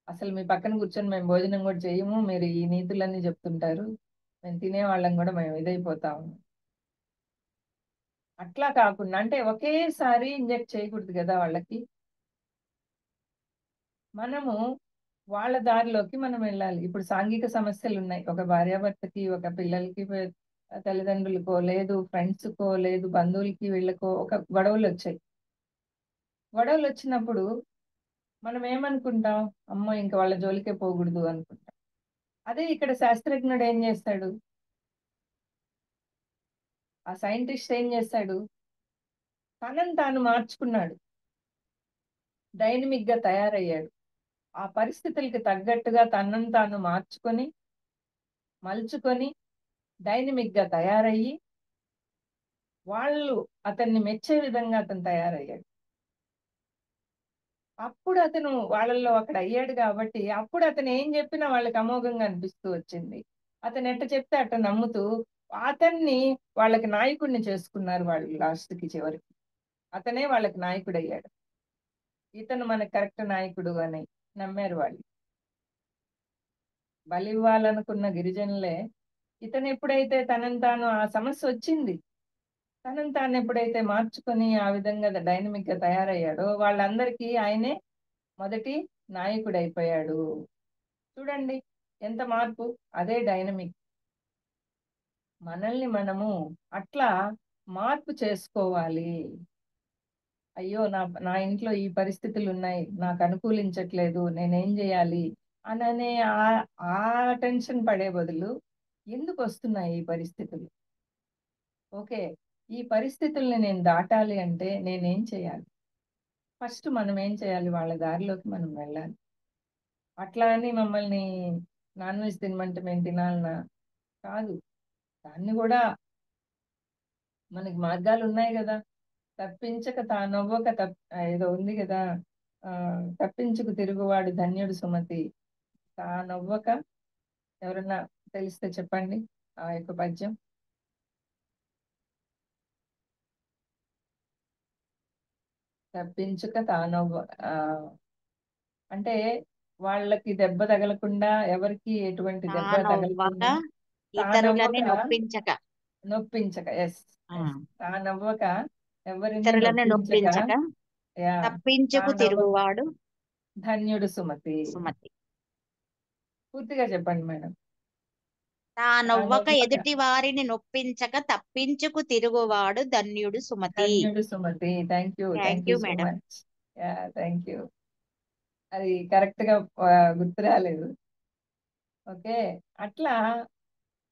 అసలు మీ పక్కన కూర్చొని మేము భోజనం కూడా చేయము, మీరు ఈ నీతులన్నీ చెప్తుంటారు, మేము తినేవాళ్ళం కూడా మేము ఇదైపోతాము. అట్లా కాకుండా అంటే ఒకేసారి ఇంజెక్ట్ చేయకూడదు కదా వాళ్ళకి. మనము వాళ్ళ దారిలోకి మనం వెళ్ళాలి. ఇప్పుడు సాంఘిక సమస్యలు ఉన్నాయి, ఒక భార్యాభర్తకి ఒక పిల్లలకి తల్లిదండ్రులకో లేదు ఫ్రెండ్స్కో లేదు బంధువులకి వీళ్ళకో ఒక గొడవలు వచ్చాయి. గొడవలు వచ్చినప్పుడు మనం ఏమనుకుంటాం, అమ్మో ఇంకా వాళ్ళ జోలికే పోకూడదు అనుకుంటాం. అదే ఇక్కడ శాస్త్రజ్ఞుడు ఏం చేస్తాడు, ఆ సైంటిస్ట్ ఏం చేస్తాడు, తనని తాను మార్చుకున్నాడు, డైనమిక్ గా తయారయ్యాడు. ఆ పరిస్థితులకి తగ్గట్టుగా తనను తాను మార్చుకొని మలుచుకొని డైనమిక్ గా తయారయ్యి వాళ్ళు అతన్ని మెచ్చే విధంగా అతను తయారయ్యాడు. అప్పుడు అతను వాళ్ళల్లో అక్కడ అయ్యాడు కాబట్టి అప్పుడు అతను ఏం చెప్పినా వాళ్ళకి అమోఘంగా అనిపిస్తూ వచ్చింది. అతను ఎట్ట చెప్తే అట్ట నమ్ముతూ అతన్ని వాళ్ళకి నాయకుడిని చేసుకున్నారు వాళ్ళు. లాస్ట్కి చివరికి అతనే వాళ్ళకి నాయకుడు అయ్యాడు. ఇతను మనకు కరెక్ట్ నాయకుడు అని నమ్మారు వాళ్ళు. బలి ఇవ్వాలనుకున్న గిరిజనులే ఇతను ఎప్పుడైతే తనను తాను ఆ సమస్య వచ్చింది తనను తాను ఎప్పుడైతే మార్చుకొని ఆ విధంగా డైనమిక్ గా తయారయ్యాడో వాళ్ళందరికీ ఆయనే మొదటి నాయకుడు అయిపోయాడు. చూడండి ఎంత మార్పు, అదే డైనమిక్. మనల్ని మనము అట్లా మార్పు చేసుకోవాలి. అయ్యో నా ఇంట్లో ఈ పరిస్థితులు ఉన్నాయి, నాకు అనుకూలించట్లేదు, నేనేం చేయాలి అననే ఆ టెన్షన్ పడే బదులు ఎందుకు వస్తున్నాయి ఈ పరిస్థితులు, ఓకే ఈ పరిస్థితుల్ని నేను దాటాలి అంటే నేనేం చేయాలి, ఫస్ట్ మనం ఏం చేయాలి, వాళ్ళ దారిలోకి మనం వెళ్ళాలి. అట్లా అని మమ్మల్ని నాన్ వెజ్ తినమంటే మేము తినాలనా, కాదు. దాన్ని కూడా మనకి మార్గాలు ఉన్నాయి కదా. తప్పించక తానొవ్వక ఏదో ఉంది కదా, ఆ తప్పించుకు తిరుగువాడు ధన్యుడు సుమతి. తానొవ్వక ఎవరన్నా తెలిస్తే చెప్పండి ఆ యొక్క పద్యం. తప్పించుక తానొవ్వ ఆ అంటే వాళ్ళకి దెబ్బ తగలకుండా, ఎవరికి ఎటువంటి దెబ్బ తానొవ్వక తగలకుండా, ఇతరులని తానొవ్వక నొప్పించక ఎస్ తానవ్వక ఎవరిని ఇతరులని నొప్పించక నొప్పించక యా తప్పించుకు తానవ్వ తిరుగువాడు ధన్యుడు సుమతి. సుమతి. పూర్తిగా చెప్పండి మేడం. తానొవ్వక తానవ్వక ఎదుటి వారిని నొప్పించక తప్పించుకు తిరుగువాడు ధన్యుడు సుమతి. ధన్యుడు సుమతి. Thank you thank you so madam. Much. Yeah thank you. అది కరెక్ట్ గా గుర్తు రాలేదు. ఓకే అట్లా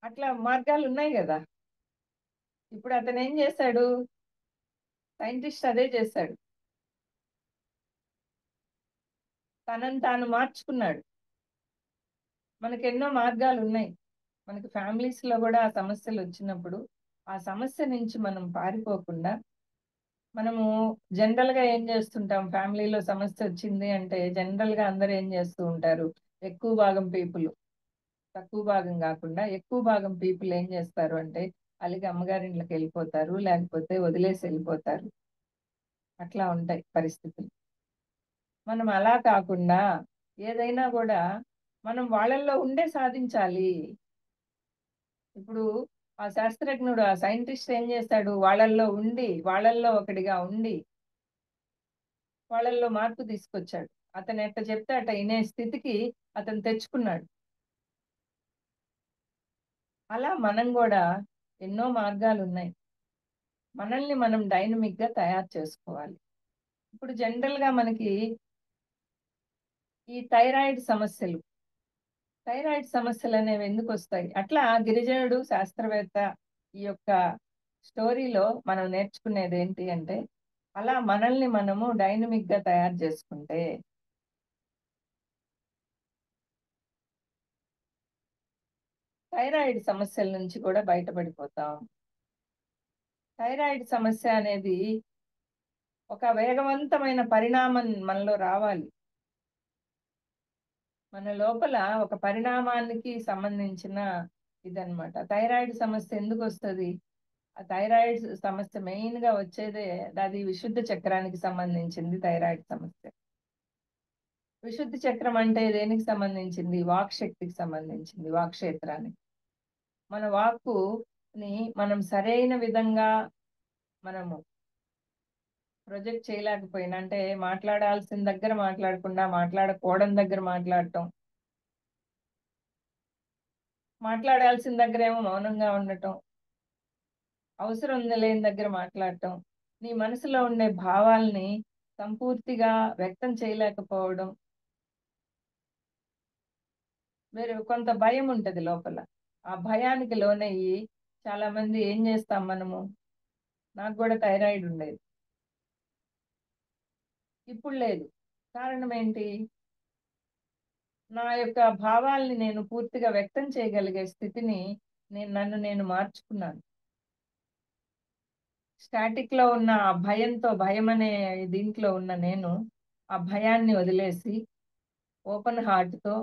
అట్లా మార్గాలు ఉన్నాయి కదా. ఇప్పుడు అతను ఏం చేశాడు, సైంటిస్ట్ అదే చేశాడు, తనని తాను మార్చుకున్నాడు. మనకి ఎన్నో మార్గాలు ఉన్నాయి. మనకి ఫ్యామిలీస్ లో కూడా ఆ సమస్యలు వచ్చినప్పుడు ఆ సమస్య నుంచి మనం పారిపోకుండా మనము జనరల్ గా ఏం చేస్తుంటాం, ఫ్యామిలీలో సమస్య వచ్చింది అంటే జనరల్ గా అందరూ ఏం చేస్తూ ఉంటారు, ఎక్కువ భాగం పీపుల్, తక్కువ భాగం కాకుండా ఎక్కువ భాగం పీపుల్ ఏం చేస్తారు అంటే అలాగే అమ్మగారింట్లోకి వెళ్ళిపోతారు, లేకపోతే వదిలేసి వెళ్ళిపోతారు. అట్లా ఉంటాయి పరిస్థితులు. మనం అలా కాకుండా ఏదైనా కూడా మనం వాళ్ళల్లో ఉండే సాధించాలి. ఇప్పుడు ఆ శాస్త్రజ్ఞుడు, ఆ సైంటిస్ట్ ఏం చేస్తాడు, వాళ్ళల్లో ఒకడిగా ఉండి వాళ్ళల్లో మార్పు తీసుకొచ్చాడు. అతను ఎట్ట చెప్తే అట్ట వినే స్థితికి అతను తెచ్చుకున్నాడు. అలా మనం కూడా ఎన్నో మార్గాలు ఉన్నాయి. మనల్ని మనం డైనమిక్ గా తయారు చేసుకోవాలి. ఇప్పుడు జనరల్ గా మనకి ఈ థైరాయిడ్ సమస్యలు అనేవి ఎందుకు వస్తాయి? అట్లా గిరిజనుడు శాస్త్రవేత్త ఈ యొక్క స్టోరీలో మనం నేర్చుకునేది ఏంటి అంటే, అలా మనల్ని మనము డైనమిక్ గా తయారు చేసుకుంటే థైరాయిడ్ సమస్యల నుంచి కూడా బయటపడిపోతాం. థైరాయిడ్ సమస్య అనేది ఒక వేగవంతమైన పరిణామం మనలో రావాలి. మన లోపల ఒక పరిణామానికి సంబంధించిన ఇదన్నమాట. థైరాయిడ్ సమస్య ఎందుకు వస్తుంది? ఆ థైరాయిడ్ సమస్య మెయిన్ గా వచ్చేదే అది విశుద్ధ చక్రానికి సంబంధించింది. థైరాయిడ్ సమస్య విశుద్ధ చక్రం అంటే దేనికి సంబంధించింది? వాక్ శక్తికి సంబంధించింది, వాక్ క్షేత్రానికి. మన వాక్కుని మనం సరైన విధంగా మనము ప్రొజెక్ట్ చేయలేకపోయినా, అంటే మాట్లాడాల్సిన దగ్గర మాట్లాడకుండా మాట్లాడకూడని దగ్గర మాట్లాడటం, మాట్లాడాల్సిన దగ్గర ఏమో మౌనంగా ఉండటం, అవసరం లేని దగ్గర మాట్లాడటం, నీ మనసులో ఉండే భావాల్ని సంపూర్తిగా వ్యక్తం చేయలేకపోవడం, వేరే కొంత భయం ఉంటది లోపల. ఆ భయానికి లోనయ్యి చాలా మంది ఏం చేస్తాం మనము, నాకు కూడా థైరాయిడ్ ఉండేది, ఇప్పుడు లేదు. కారణం ఏంటి? నా యొక్క భావాల్ని నేను పూర్తిగా వ్యక్తం చేయగలిగే స్థితిని నన్ను నేను మార్చుకున్నాను. స్టాటిక్ లో ఉన్న ఆ భయం అనే దీంట్లో ఉన్న నేను ఆ భయాన్ని వదిలేసి ఓపెన్ హార్ట్ తో,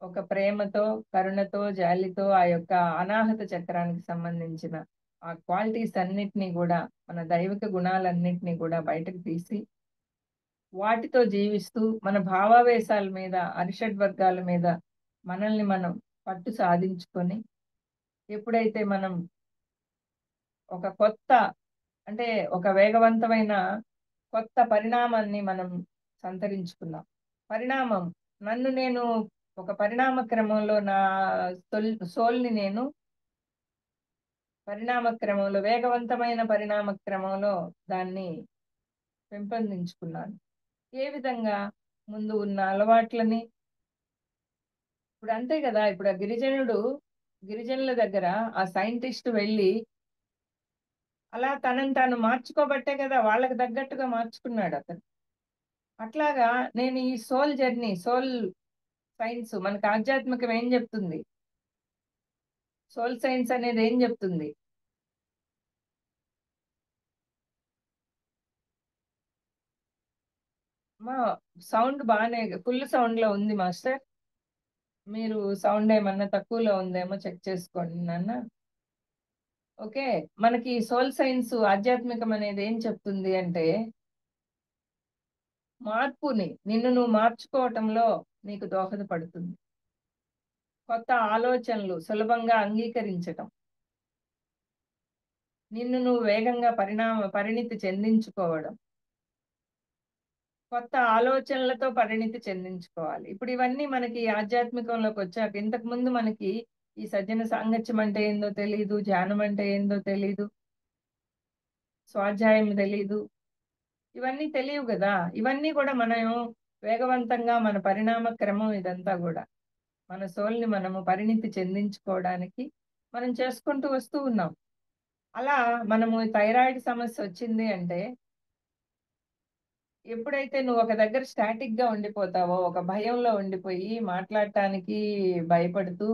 ఒక ప్రేమతో, కరుణతో, జాలితో ఆ యొక్క అనాహత చక్రానికి సంబంధించిన ఆ క్వాలిటీస్ అన్నిటినీ కూడా, మన దైవిక గుణాలన్నిటినీ కూడా బయటకు తీసి వాటితో జీవిస్తూ మన భావావేశాల మీద, అరిషడ్ వర్గాల మీద మనల్ని మనం పట్టు సాధించుకొని, ఎప్పుడైతే మనం ఒక కొత్త, అంటే ఒక వేగవంతమైన కొత్త పరిణామాన్ని మనం సంతరించుకున్నాం. పరిణామం, నన్ను నేను ఒక పరిణామ క్రమంలో నా సోల్ని నేను పరిణామ క్రమంలో, వేగవంతమైన పరిణామ క్రమంలో దాన్ని పెంపొందించుకున్నాను. ఏ విధంగా? ముందు ఉన్న అలవాట్లని, ఇప్పుడు అంతే కదా, ఇప్పుడు ఆ గిరిజనుల దగ్గర ఆ సైంటిస్ట్ వెళ్ళి అలా తనని తాను మార్చుకోబట్టే కదా వాళ్ళకి తగ్గట్టుగా మార్చుకున్నాడు అతను. అట్లాగా నేను ఈ సోల్ జర్నీ, సోల్ సైన్స్ మనకు ఆధ్యాత్మికం ఏం చెప్తుంది? సోల్ సైన్స్ అనేది ఏం చెప్తుంది? మా సౌండ్ బాగానే ఫుల్ సౌండ్ లో ఉంది మాస్టర్. మీరు సౌండ్ ఏమన్నా తక్కువలో ఉందేమో చెక్ చేసుకోండి నాన్న. ఓకే, మనకి సోల్ సైన్స్, ఆధ్యాత్మికం అనేది ఏం చెప్తుంది అంటే, నిన్ను నువ్వు మార్చుకోవటంలో నీకు దోహదపడుతుంది. కొత్త ఆలోచనలు సులభంగా అంగీకరించటం, నిన్ను నువ్వు వేగంగా పరిణితి చెందించుకోవడం, కొత్త ఆలోచనలతో పరిణితి చెందించుకోవాలి. ఇప్పుడు ఇవన్నీ మనకి ఆధ్యాత్మికంలోకి వచ్చాక, ఇంతకు ముందు మనకి ఈ సజ్జన సాంగత్యం అంటే ఏందో తెలీదు, ధ్యానం అంటే ఏందో తెలీదు, స్వాధ్యాయం తెలీదు, ఇవన్నీ తెలియవు కదా. ఇవన్నీ కూడా మనం వేగవంతంగా మన పరిణామ క్రమం ఇదంతా కూడా మన సోల్ని మనము పరిణితి చెందించుకోవడానికి మనం చేసుకుంటూ వస్తూ ఉన్నాం. అలా మనము థైరాయిడ్ సమస్య వచ్చింది అంటే, ఎప్పుడైతే నువ్వు ఒక దగ్గర స్టాటిక్ గా ఉండిపోతావో, ఒక భయంలో ఉండిపోయి మాట్లాడటానికి భయపడుతూ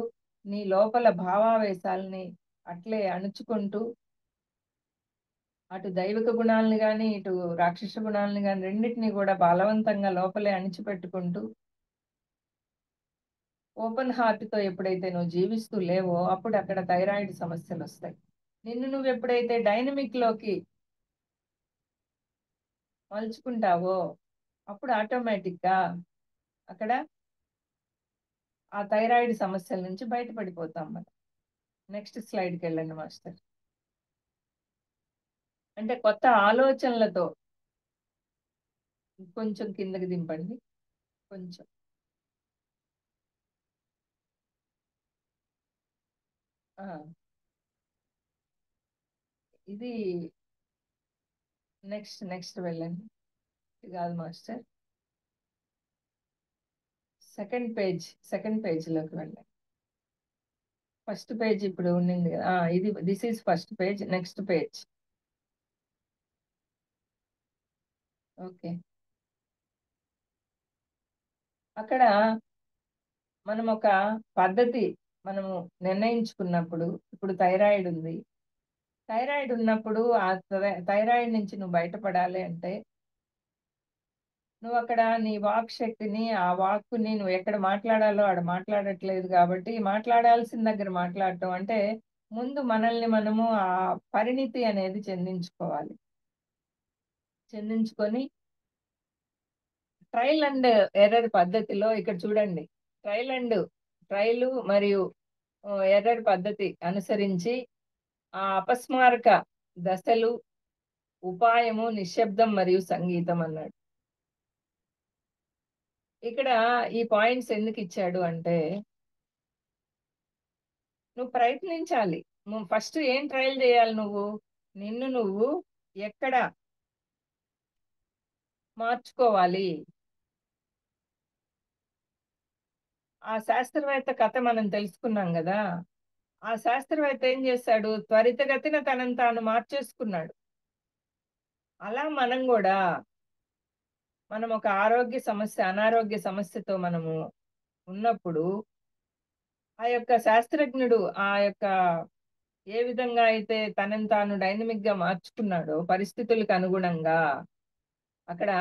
నీ లోపల భావావేశాలని అట్లే అణుచుకుంటూ అటు దైవిక గుణాలను కానీ ఇటు రాక్షస గుణాలను కానీ రెండింటినీ కూడా బలవంతంగా లోపలే అణిచిపెట్టుకుంటూ ఓపెన్ హార్ట్ తో ఎప్పుడైతే నువ్వు జీవిస్తూ లేవో అప్పుడు అక్కడ థైరాయిడ్ సమస్యలు వస్తాయి. నిన్ను నువ్వు ఎప్పుడైతే డైనమిక్ లోకి మలుచుకుంటావో అప్పుడు ఆటోమేటిక్ గా అక్కడ ఆ థైరాయిడ్ సమస్యల నుంచి బయటపడిపోతాం మనం. నెక్స్ట్ స్లైడ్కి వెళ్ళండి మాస్టర్. అంటే కొత్త ఆలోచనలతో కొంచెం కిందకి దింపండి కొంచెం. ఆ, ఇది నెక్స్ట్ వెళ్ళండి. ఇది కాదు మాస్టర్, సెకండ్ పేజ్లోకి వెళ్ళండి. ఫస్ట్ పేజ్ ఇప్పుడు ఉండింది కదా, ఇది this is first page. Next page. Okay, అక్కడ మనం ఒక పద్ధతి మనము నిర్ణయించుకున్నప్పుడు, ఇప్పుడు థైరాయిడ్ ఉంది, థైరాయిడ్ ఉన్నప్పుడు ఆ థైరాయిడ్ నుంచి నువ్వు బయటపడాలి అంటే నువ్వు అక్కడ నీ వాక్ శక్తిని, ఆ వాక్కుని నువ్వు ఎక్కడ మాట్లాడాలో ఆడ మాట్లాడట్లేదు కాబట్టి మాట్లాడాల్సిన దగ్గర మాట్లాడటం అంటే ముందు మనల్ని మనము ఆ పరిణితి అనేది చెందించుకొని ట్రయల్ అండ్ ఎర్రర్ పద్ధతిలో ఇక్కడ చూడండి, ట్రయల్ మరియు ఎర్రర్ పద్ధతి అనుసరించి ఆ అపస్మారక దశలు, ఉపాయము, నిశ్శబ్దం మరియు సంగీతం అన్నాడు. ఇక్కడ ఈ పాయింట్స్ ఎందుకు ఇచ్చాడు అంటే నువ్వు ప్రయత్నించాలి. నువ్వు ఫస్ట్ ఏం ట్రయల్ చేయాలి, నిన్ను నువ్వు ఎక్కడ మార్చుకోవాలి. ఆ శాస్త్రవేత్త కథ మనం తెలుసుకున్నాం కదా, ఆ శాస్త్రవేత్త ఏం చేశాడు, త్వరితగతిన తనను తాను మార్చేసుకున్నాడు. అలా మనం కూడా ఒక ఆరోగ్య సమస్య, అనారోగ్య సమస్యతో మనము ఉన్నప్పుడు ఆ యొక్క శాస్త్రజ్ఞుడు ఆ యొక్క ఏ విధంగా అయితే తనను తాను డైనమిక్ గా మార్చుకున్నాడో పరిస్థితులకు అనుగుణంగా, అక్కడ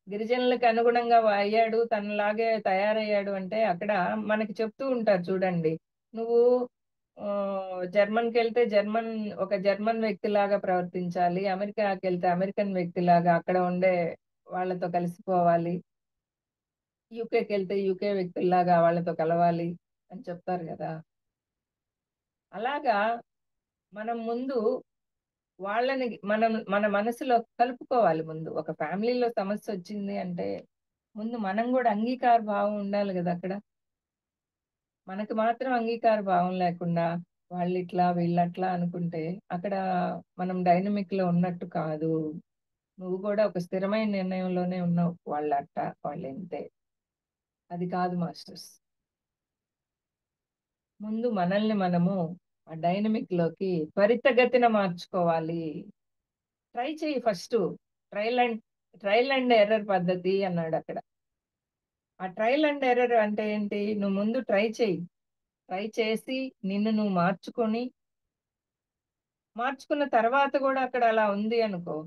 గిరిజనులకు అనుగుణంగా అయ్యాడు, తనలాగే తయారయ్యాడు అంటే అక్కడ మనకి చెప్తూ ఉంటారు చూడండి, నువ్వు జర్మన్కి వెళ్తే ఒక జర్మన్ వ్యక్తిలాగా ప్రవర్తించాలి, అమెరికాకి వెళ్తే అమెరికన్ వ్యక్తిలాగా అక్కడ ఉండే వాళ్ళతో కలిసిపోవాలి, యూకేకి వెళ్తే యూకే వ్యక్తుల్లాగా వాళ్ళతో కలవాలి అని చెప్తారు కదా. అలాగా మనం ముందు వాళ్ళని మన మనసులో కలుపుకోవాలి. ముందు ఒక ఫ్యామిలీలో సమస్య వచ్చింది అంటే ముందు మనం కూడా అంగీకార భావం ఉండాలి కదా. అక్కడ మనకు మాత్రం అంగీకార భావం లేకుండా వాళ్ళు ఇట్లా వీళ్ళట్లా అనుకుంటే అక్కడ మనం డైనమిక్ లో ఉన్నట్టు కాదు. నువ్వు కూడా ఒక స్థిరమైన నిర్ణయంలోనే ఉన్నావు, వాళ్ళట్ట వాళ్ళు ఎంతే, అది కాదు మాస్టర్స్. ముందు మనల్ని మనము ఆ డైనమిక్ లోకి త్వరితగతిన మార్చుకోవాలి. ట్రై చేయి ఫస్ట్. ట్రయల్ అండ్ ఎర్రర్ పద్ధతి అన్నాడు అక్కడ. ఆ ట్రయల్ అండ్ ఎర్రర్ అంటే ఏంటి, నువ్వు ముందు ట్రై చేసి నిన్ను నువ్వు మార్చుకున్న తర్వాత కూడా అక్కడ అలా ఉంది అనుకో,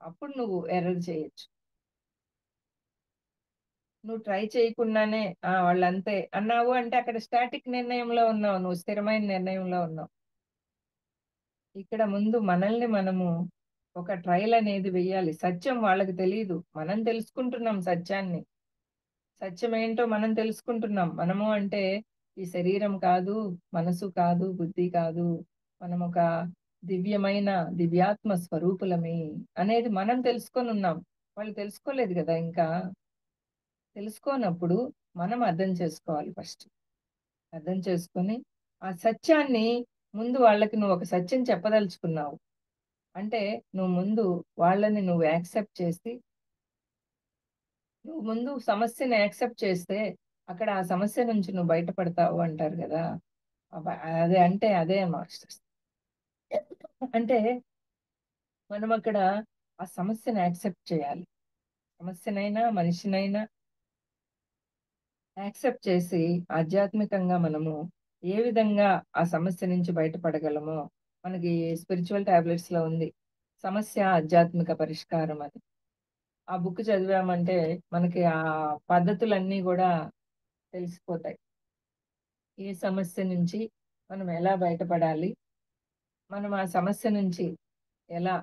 అప్పుడు నువ్వు ఎర్రర్ చేయొచ్చు. నువ్వు ట్రై చేయకుండానే వాళ్ళంతే అన్నావు అంటే అక్కడ స్టాటిక్ నిర్ణయంలో ఉన్నావు, నువ్వు స్థిరమైన నిర్ణయంలో ఉన్నావు. ఇక్కడ ముందు మనల్ని మనము ఒక ట్రయల్ అనేది వెయ్యాలి. సత్యం వాళ్ళకి తెలియదు, మనం తెలుసుకుంటున్నాం సత్యాన్ని. సత్యం ఏంటో మనం తెలుసుకుంటున్నాం. మనము అంటే ఈ శరీరం కాదు, మనసు కాదు, బుద్ధి కాదు, మనం ఒక దివ్యాత్మ స్వరూపులమే అనేది మనం తెలుసుకొని ఉన్నాం. వాళ్ళు తెలుసుకోలేదు కదా. ఇంకా తెలుసుకోనప్పుడు మనం అర్థం చేసుకోవాలి. ఫస్ట్ అర్థం చేసుకొని ఆ సత్యాన్ని ముందు వాళ్ళకి నువ్వు ఒక సత్యం చెప్పదలుచుకున్నావు అంటే నువ్వు ముందు వాళ్ళని నువ్వు యాక్సెప్ట్ చేసి, నువ్వు ముందు సమస్యని యాక్సెప్ట్ చేస్తే అక్కడ ఆ సమస్య నుంచి నువ్వు బయటపడతావు అంటారు కదా. అదే మాస్టర్స్. అంటే మనం అక్కడ ఆ సమస్యను యాక్సెప్ట్ చేయాలి. సమస్యనైనా మనిషినైనా యాక్సెప్ట్ చేసి ఆధ్యాత్మికంగా మనము ఏ విధంగా ఆ సమస్య నుంచి బయటపడగలమో మనకి స్పిరిచువల్ టాబ్లెట్స్ లో ఉంది. సమస్య ఆధ్యాత్మిక పరిష్కారం అని. ఆ బుక్ చదివామంటే మనకి ఆ పద్ధతులన్నీ కూడా తెలిసిపోతాయి. ఏ సమస్య నుంచి మనం ఎలా బయటపడాలి, మనం ఆ సమస్య నుంచి ఎలా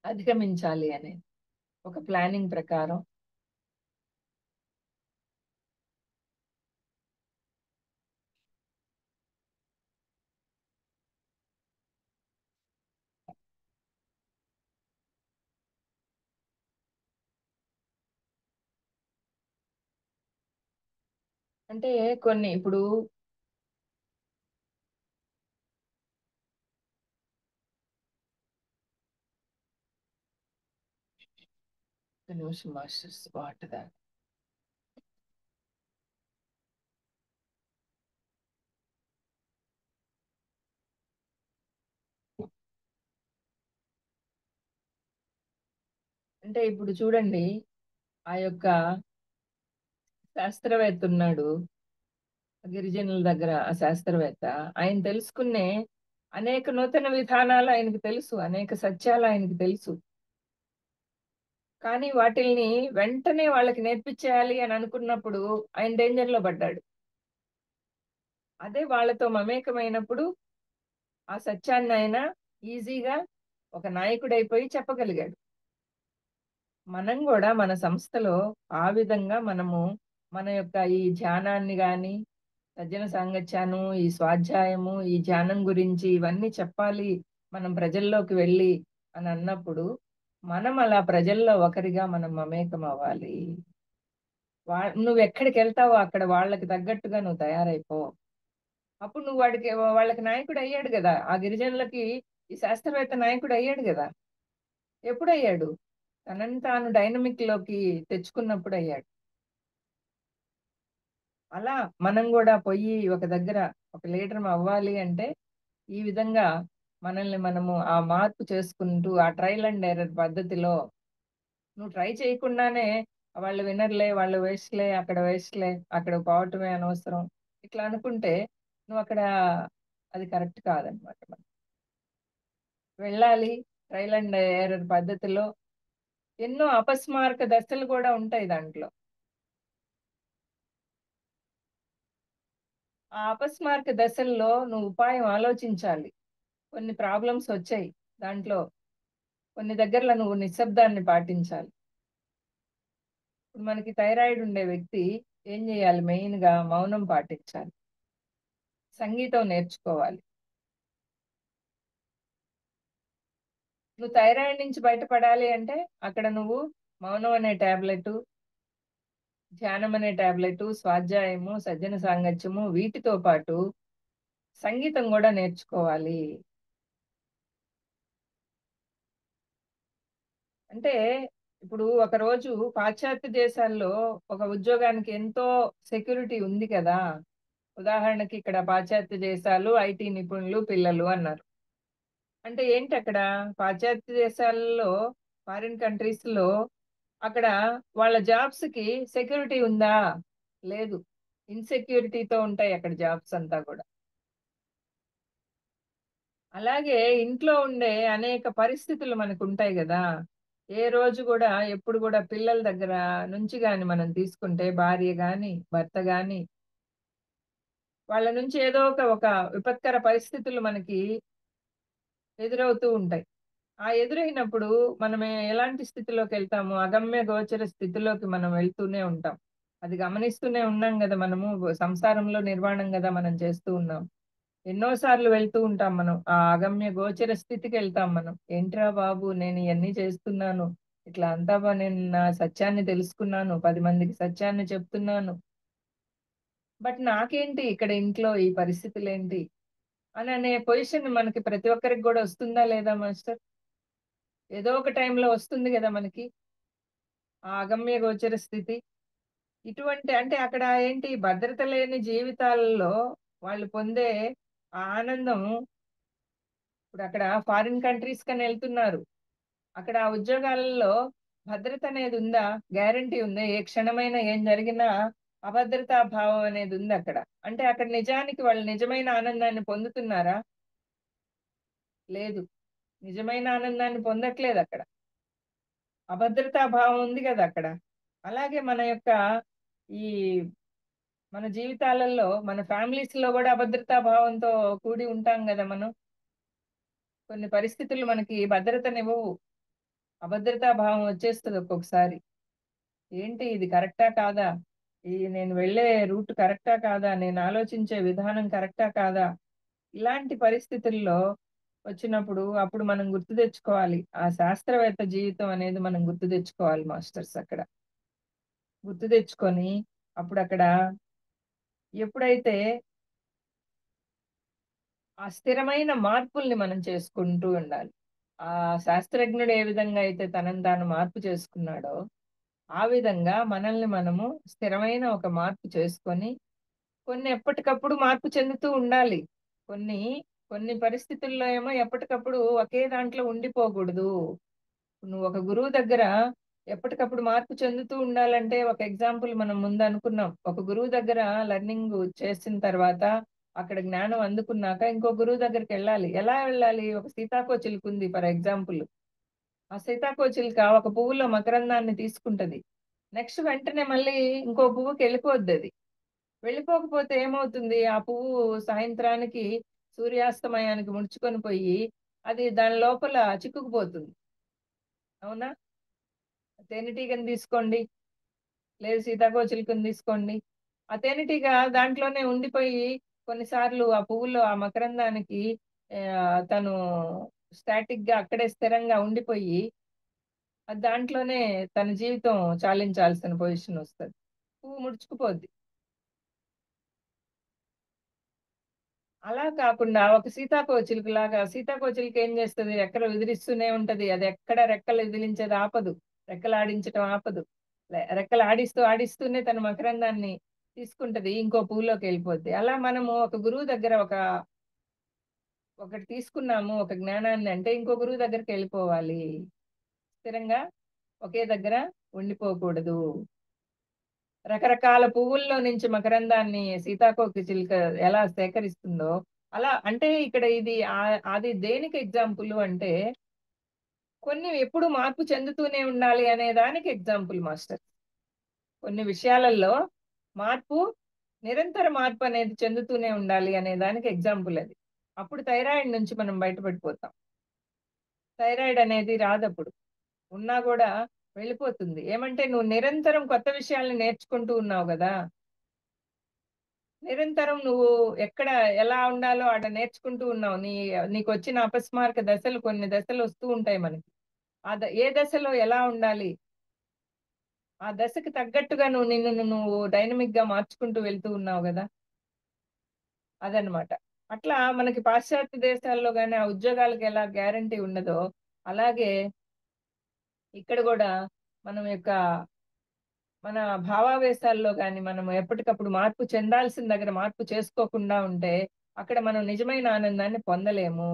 అధిగమించాలి అనే ఒక ప్లానింగ్ ప్రకారం అంటే కొన్ని ఇప్పుడు మాస్టర్స్ వాట్ దాట్ అంటే ఇప్పుడు చూడండి, ఆ యొక్క శాస్త్రవేత్త ఉన్నాడు గిరిజనుల దగ్గర, ఆ శాస్త్రవేత్త ఆయన తెలుసుకునే అనేక నూతన విధానాలు ఆయనకు తెలుసు, అనేక సత్యాలు ఆయనకు తెలుసు. కానీ వాటిల్ని వెంటనే వాళ్ళకి నేర్పించేయాలి అని అనుకున్నప్పుడు ఆయన డేంజర్ లో పడ్డాడు. అదే వాళ్ళతో మమేకమైనప్పుడు ఆ సత్యాన్ని ఆయన ఈజీగా ఒక నాయకుడైపోయి చెప్పగలిగాడు. మనం కూడా మన సంస్థలో ఆ విధంగా మనము మన యొక్క ఈ ధ్యానాన్ని గాని, సజ్జన సాంగత్యాను, ఈ స్వాధ్యాయము, ఈ ధ్యానం గురించి ఇవన్నీ చెప్పాలి మనం ప్రజల్లోకి వెళ్ళి అని అన్నప్పుడు మనం అలా ప్రజల్లో ఒకరిగా మనం మమేకం అవ్వాలి. నువ్వు ఎక్కడికి వెళ్తావో అక్కడ వాళ్ళకి తగ్గట్టుగా నువ్వు తయారైపో. అప్పుడు నువ్వు వాళ్ళకి నాయకుడు అయ్యాడు కదా, ఆ గిరిజనులకి ఈ శాస్త్రవేత్త నాయకుడు అయ్యాడు కదా. ఎప్పుడు అయ్యాడు? తనని తాను డైనమిక్ లోకి తెచ్చుకున్నప్పుడు అయ్యాడు. అలా మనం కూడా పోయి ఒక దగ్గర ఒక లీడర్ అవ్వాలి అంటే ఈ విధంగా మనల్ని మనము ఆ మార్పు చేసుకుంటూ ఆ ట్రయల్ అండ్ ఎర్రర్ పద్ధతిలో నువ్వు ట్రై చేయకుండానే వాళ్ళు వినర్లే, వాళ్ళు వేస్ట్లే, అక్కడ వేస్ట్లే, అక్కడ పోవటమే అనవసరం ఇట్లా అనుకుంటే నువ్వు అక్కడ అది కరెక్ట్ కాదనమాట. మనం వెళ్ళాలి ట్రయల్ అండ్ ఎర్రర్ పద్ధతిలో. ఎన్నో అపస్మారక దశలు కూడా ఉంటాయి దాంట్లో. ఆ అపస్మారక దశల్లో నువ్వు ఉపాయం ఆలోచించాలి. కొన్ని ప్రాబ్లమ్స్ వచ్చాయి దాంట్లో, కొన్ని దగ్గరలో నువ్వు నిశ్శబ్దాన్ని పాటించాలి. ఇప్పుడు మనకి థైరాయిడ్ ఉండే వ్యక్తి ఏం చేయాలి? మెయిన్ గా మౌనం పాటించాలి, సంగీతం నేర్చుకోవాలి. నువ్వు థైరాయిడ్ నుంచి బయటపడాలి అంటే అక్కడ నువ్వు మౌనం అనే టాబ్లెట్, ధ్యానం అనే టాబ్లెట్, స్వాధ్యాయము, సజ్జన సాంగత్యము, వీటితో పాటు సంగీతం కూడా నేర్చుకోవాలి. అంటే ఇప్పుడు ఒక రోజు పాశ్చాత్య దేశాల్లో ఒక ఉద్యోగానికి ఎంతో సెక్యూరిటీ ఉంది కదా. ఉదాహరణకి ఇక్కడ పాశ్చాత్య దేశాలు ఐటీ నిపుణులు పిల్లలు అన్నారు. అంటే ఏంటి అక్కడ పాశ్చాత్య దేశాల్లో, ఫారిన్ కంట్రీస్ లో అక్కడ వాళ్ళ జాబ్స్ కి సెక్యూరిటీ ఉందా? లేదు. ఇన్సెక్యూరిటీతో ఉంటాయి అక్కడ జాబ్స్ అంతా కూడా. అలాగే ఇంట్లో ఉండే అనేక పరిస్థితులు మనకు ఉంటాయి కదా. ఏ రోజు కూడా ఎప్పుడు కూడా పిల్లల దగ్గర నుంచి గాని మనం తీసుకుంటే, భార్య గాని భర్త గాని వాళ్ళ నుంచి ఏదో ఒక విపత్కర పరిస్థితులు మనకి ఎదురవుతూ ఉంటాయి. ఆ ఎదురైనప్పుడు మనం ఎలాంటి స్థితిలోకి వెళ్తాము? అగమ్య గోచర స్థితిలోకి మనం వెళ్తూనే ఉంటాం. అది గమనిస్తూనే ఉన్నాం కదా. మనము సంసారంలో నిర్మాణం కదా మనం చేస్తూ ఉన్నాం. ఎన్నోసార్లు వెళ్తూ ఉంటాం మనం ఆ అగమ్య గోచర స్థితికి వెళ్తాం. మనం ఏంట్రా బాబు నేను ఇవన్నీ చేస్తున్నాను, ఇట్లా అంతా నేను నా సత్యాన్ని తెలుసుకున్నాను, 10 మందికి సత్యాన్ని చెప్తున్నాను, బట్ నాకేంటి ఇక్కడ ఇంట్లో ఈ పరిస్థితులు ఏంటి అని అనే పొజిషన్ మనకి ప్రతి ఒక్కరికి కూడా వస్తుందా లేదా మాస్టర్? ఏదో ఒక టైంలో వస్తుంది కదా మనకి ఆ అగమ్య గోచర స్థితి. ఇటువంటి అంటే అక్కడ ఏంటి భద్రత లేని జీవితాలలో వాళ్ళు పొందే ఆ ఆనందం. ఇప్పుడు అక్కడ ఫారిన్ కంట్రీస్ కని వెళ్తున్నారు, అక్కడ ఆ ఉద్యోగాలలో భద్రత అనేది ఉందా? గ్యారంటీ ఉందా? ఏ క్షణమైనా ఏం జరిగినా అభద్రతా భావం అనేది ఉంది అక్కడ. అంటే అక్కడ నిజానికి వాళ్ళు నిజమైన ఆనందాన్ని పొందుతున్నారా? లేదు. నిజమైన ఆనందాన్ని పొందట్లేదు అక్కడ. అభద్రతా భావం ఉంది కదా అక్కడ. అలాగే మన యొక్క ఈ మన జీవితాలలో మన ఫ్యామిలీస్ లో కూడా అభద్రతా భావంతో కూడి ఉంటాం కదా మనం. కొన్ని పరిస్థితులు మనకి భద్రతనివ్వవు, అభద్రతా భావం వచ్చేస్తుంది ఒక్కొక్కసారి. ఏంటి ఇది కరెక్టా కాదా, ఈ నేను వెళ్ళే రూట్ కరెక్టా కాదా, నేను ఆలోచించే విధానం కరెక్టా కాదా, ఇలాంటి పరిస్థితుల్లో వచ్చినప్పుడు అప్పుడు మనం గుర్తు తెచ్చుకోవాలి. ఆ శాస్త్రవేత్త జీవితం అనేది మనం గుర్తు తెచ్చుకోవాలి మాస్టర్స్. అక్కడ గుర్తు తెచ్చుకొని అప్పుడు అక్కడ ఎప్పుడైతే ఆ స్థిరమైన మార్పుల్ని మనం చేసుకుంటూ ఉండాలి. ఆ శాస్త్రజ్ఞుడు ఏ విధంగా అయితే తనని తాను మార్పు చేసుకున్నాడో ఆ విధంగా మనల్ని మనము స్థిరమైన ఒక మార్పు చేసుకొని కొన్ని ఎప్పటికప్పుడు మార్పు చెందుతూ ఉండాలి. కొన్ని కొన్ని పరిస్థితుల్లో ఏమో ఎప్పటికప్పుడు ఒకే దాంట్లో ఉండిపోకూడదు. నువ్వు ఒక గురువు దగ్గర ఎప్పటికప్పుడు మార్పు చెందుతూ ఉండాలంటే ఒక ఎగ్జాంపుల్ మనం ముందు అనుకున్నాం. ఒక గురువు దగ్గర లెర్నింగ్ చేసిన తర్వాత అక్కడ జ్ఞానం అందుకున్నాక ఇంకో గురువు దగ్గరికి వెళ్ళాలి. ఎలా వెళ్ళాలి? ఒక సీతాకోచిలుక ఉంది ఫర్ ఎగ్జాంపుల్. ఆ సీతాకోచిలుక ఒక పువ్వులో మకరందాన్ని తీసుకుంటది. నెక్స్ట్ వెంటనే మళ్ళీ ఇంకో పువ్వుకి వెళ్ళిపోద్ది. అది వెళ్ళిపోకపోతే ఏమవుతుంది? ఆ పువ్వు సాయంత్రానికి సూర్యాస్తమయానికి ముడుచుకొని పోయి అది దాని లోపల చిక్కుకుపోతుంది. అవునా? తేనెటీగని తీసుకోండి, లేదు సీతాకోచిలుకని తీసుకోండి. ఆ తేనెటీగ దాంట్లోనే ఉండిపోయి కొన్నిసార్లు ఆ పువ్వులో ఆ మకరందానికి తను స్టాటిక్ గా అక్కడే స్థిరంగా ఉండిపోయి అది దాంట్లోనే తన జీవితం చాలించాల్సిన పొజిషన్ వస్తుంది. పువ్వు ముడుచుకుపోద్ది. అలా కాకుండా ఒక సీతాకోచిలుక లాగా, సీతాకోచిలుక ఏం చేస్తుంది? రెక్కలు విదిలిస్తూనే ఉంటది. అది ఎక్కడ రెక్కలు విదిలించేది ఆపదు, రెక్కలు ఆడించడం ఆపదు. రెక్కలు ఆడిస్తూ ఆడిస్తూనే తన మకరందాన్ని తీసుకుంటది, ఇంకో పువ్వులోకి వెళ్ళిపోద్ది. అలా మనము ఒక గురువు దగ్గర ఒకటి తీసుకున్నాము ఒక జ్ఞానాన్ని అంటే ఇంకో గురువు దగ్గరికి వెళ్ళిపోవాలి. స్థిరంగా ఒకే దగ్గర ఉండిపోకూడదు. రకరకాల పువ్వుల్లో నుంచి మకరందాన్ని సీతాకోకచిలుక ఎలా సేకరిస్తుందో అలా. అంటే ఇక్కడ ఇది అది దేనికి ఎగ్జాంపుల్ అంటే కొన్ని ఎప్పుడు మార్పు చెందుతూనే ఉండాలి అనే దానికి ఎగ్జాంపుల్ మాస్టర్. కొన్ని విషయాలలో మార్పు, నిరంతర మార్పు అనేది చెందుతూనే ఉండాలి అనే దానికి ఎగ్జాంపుల్ అది. అప్పుడు థైరాయిడ్ నుంచి మనం బయటపడిపోతాం. థైరాయిడ్ అనేది రాదప్పుడు, ఉన్నా కూడా వెళ్ళిపోతుంది. ఏమంటే నువ్వు నిరంతరం కొత్త విషయాల్ని నేర్చుకుంటూ ఉన్నావు కదా. నిరంతరం నువ్వు ఎక్కడ ఎలా ఉండాలో ఆడ నేర్చుకుంటూ ఉన్నావు. నీకు వచ్చిన అపస్మారక దశలు, కొన్ని దశలు వస్తూ ఉంటాయి మనకి. ఏ దశలో ఎలా ఉండాలి, ఆ దశకి తగ్గట్టుగా నువ్వు డైనమిక్ గా మార్చుకుంటూ వెళ్తూ ఉన్నావు కదా. అదనమాట. అట్లా మనకి పాశ్చాత్య దేశాల్లో కానీ ఆ ఉద్యోగాలకు ఎలా గ్యారంటీ ఉన్నదో అలాగే ఇక్కడ కూడా మన భావావేశాల్లో కానీ మనం ఎప్పటికప్పుడు మార్పు చెందాల్సిన దగ్గర మార్పు చేసుకోకుండా ఉంటే అక్కడ మనం నిజమైన ఆనందాన్ని పొందలేము.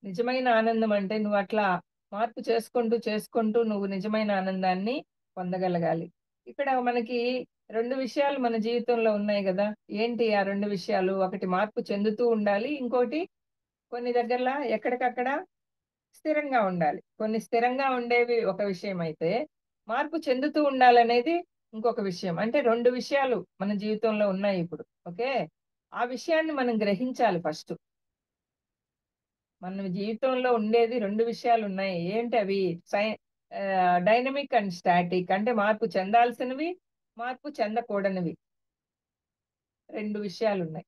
నిజమైన ఆనందం అంటే నువ్వు అట్లా మార్పు చేసుకుంటూ చేసుకుంటూ నువ్వు నిజమైన ఆనందాన్ని పొందగలగాలి. ఇక్కడ మనకి రెండు విషయాలు మన జీవితంలో ఉన్నాయి కదా. ఏంటి ఆ రెండు విషయాలు? ఒకటి మార్పు చెందుతూ ఉండాలి, ఇంకోటి కొన్ని దగ్గరలా ఎక్కడికక్కడ స్థిరంగా ఉండాలి. కొన్ని స్థిరంగా ఉండేవి ఒక విషయం అయితే మార్పు చెందుతూ ఉండాలనేది ఇంకొక విషయం. అంటే రెండు విషయాలు మన జీవితంలో ఉన్నాయి ఇప్పుడు. ఓకే, ఆ విషయాన్ని మనం గ్రహించాలి ఫస్ట్. మన జీవితంలో ఉండేది రెండు విషయాలు ఉన్నాయి. ఏంటి అవి? Dynamic and static. అంటే మార్పు చెందాల్సినవి, మార్పు చెందకూడనివి, రెండు విషయాలు ఉన్నాయి.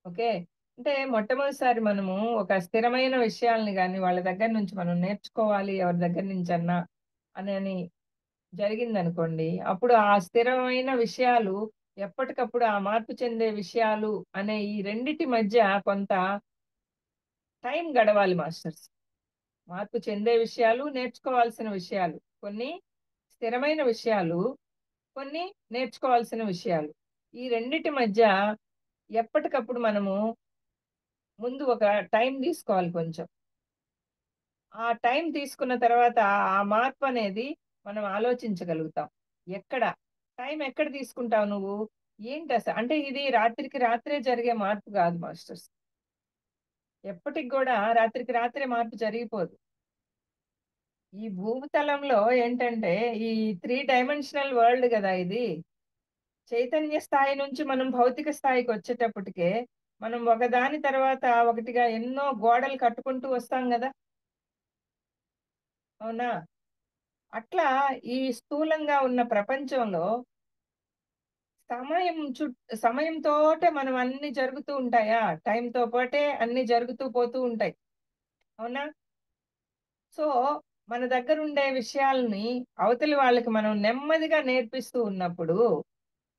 ఓకే, అంటే మొట్టమొదటిసారి మనము ఒక స్థిరమైన విషయాల్ని కానీ వాళ్ళ దగ్గర నుంచి మనం నేర్చుకోవాలి, ఎవరి దగ్గర నుంచి అన్నా అని జరిగిందనుకోండి, అప్పుడు ఆ స్థిరమైన విషయాలు ఎప్పటికప్పుడు ఆ మార్పు చెందే విషయాలు అనే ఈ రెండిటి మధ్య కొంత టైం గడవాలి మాస్టర్స్. మార్పు చెందే విషయాలు, నేర్చుకోవాల్సిన విషయాలు, కొన్ని స్థిరమైన విషయాలు, కొన్ని నేర్చుకోవాల్సిన విషయాలు, ఈ రెండిటి మధ్య ఎప్పటికప్పుడు మనము ముందు ఒక టైం తీసుకోవాలి కొంచెం. ఆ టైం తీసుకున్న తర్వాత ఆ మార్పు అనేది మనం ఆలోచించగలుగుతాం. ఎక్కడ టైం ఎక్కడ తీసుకుంటావు నువ్వు? ఏంటి అసలు అంటే ఇది రాత్రికి రాత్రే జరిగే మార్పు కాదు మాస్టర్స్. ఎప్పటికి కూడా రాత్రికి రాత్రే మార్పు జరిగిపోదు. ఈ భూతలంలో ఏంటంటే ఈ 3 డైమెన్షనల్ వరల్డ్ కదా ఇది. చైతన్య స్థాయి నుంచి మనం భౌతిక స్థాయికి వచ్చేటప్పటికే మనం ఒకదాని తర్వాత ఒకటిగా ఎన్నో గోడలు కట్టుకుంటూ వస్తాం కదా, అవునా? అట్లా ఈ స్థూలంగా ఉన్న ప్రపంచంలో సమయంతోటే మనం అన్ని జరుగుతూ ఉంటాయా, టైంతో పాటే అన్ని జరుగుతూ పోతూ ఉంటాయి, అవునా? సో మన దగ్గర ఉండే విషయాల్ని అవతలి వాళ్ళకి మనం నెమ్మదిగా నేర్పిస్తూ ఉన్నప్పుడు,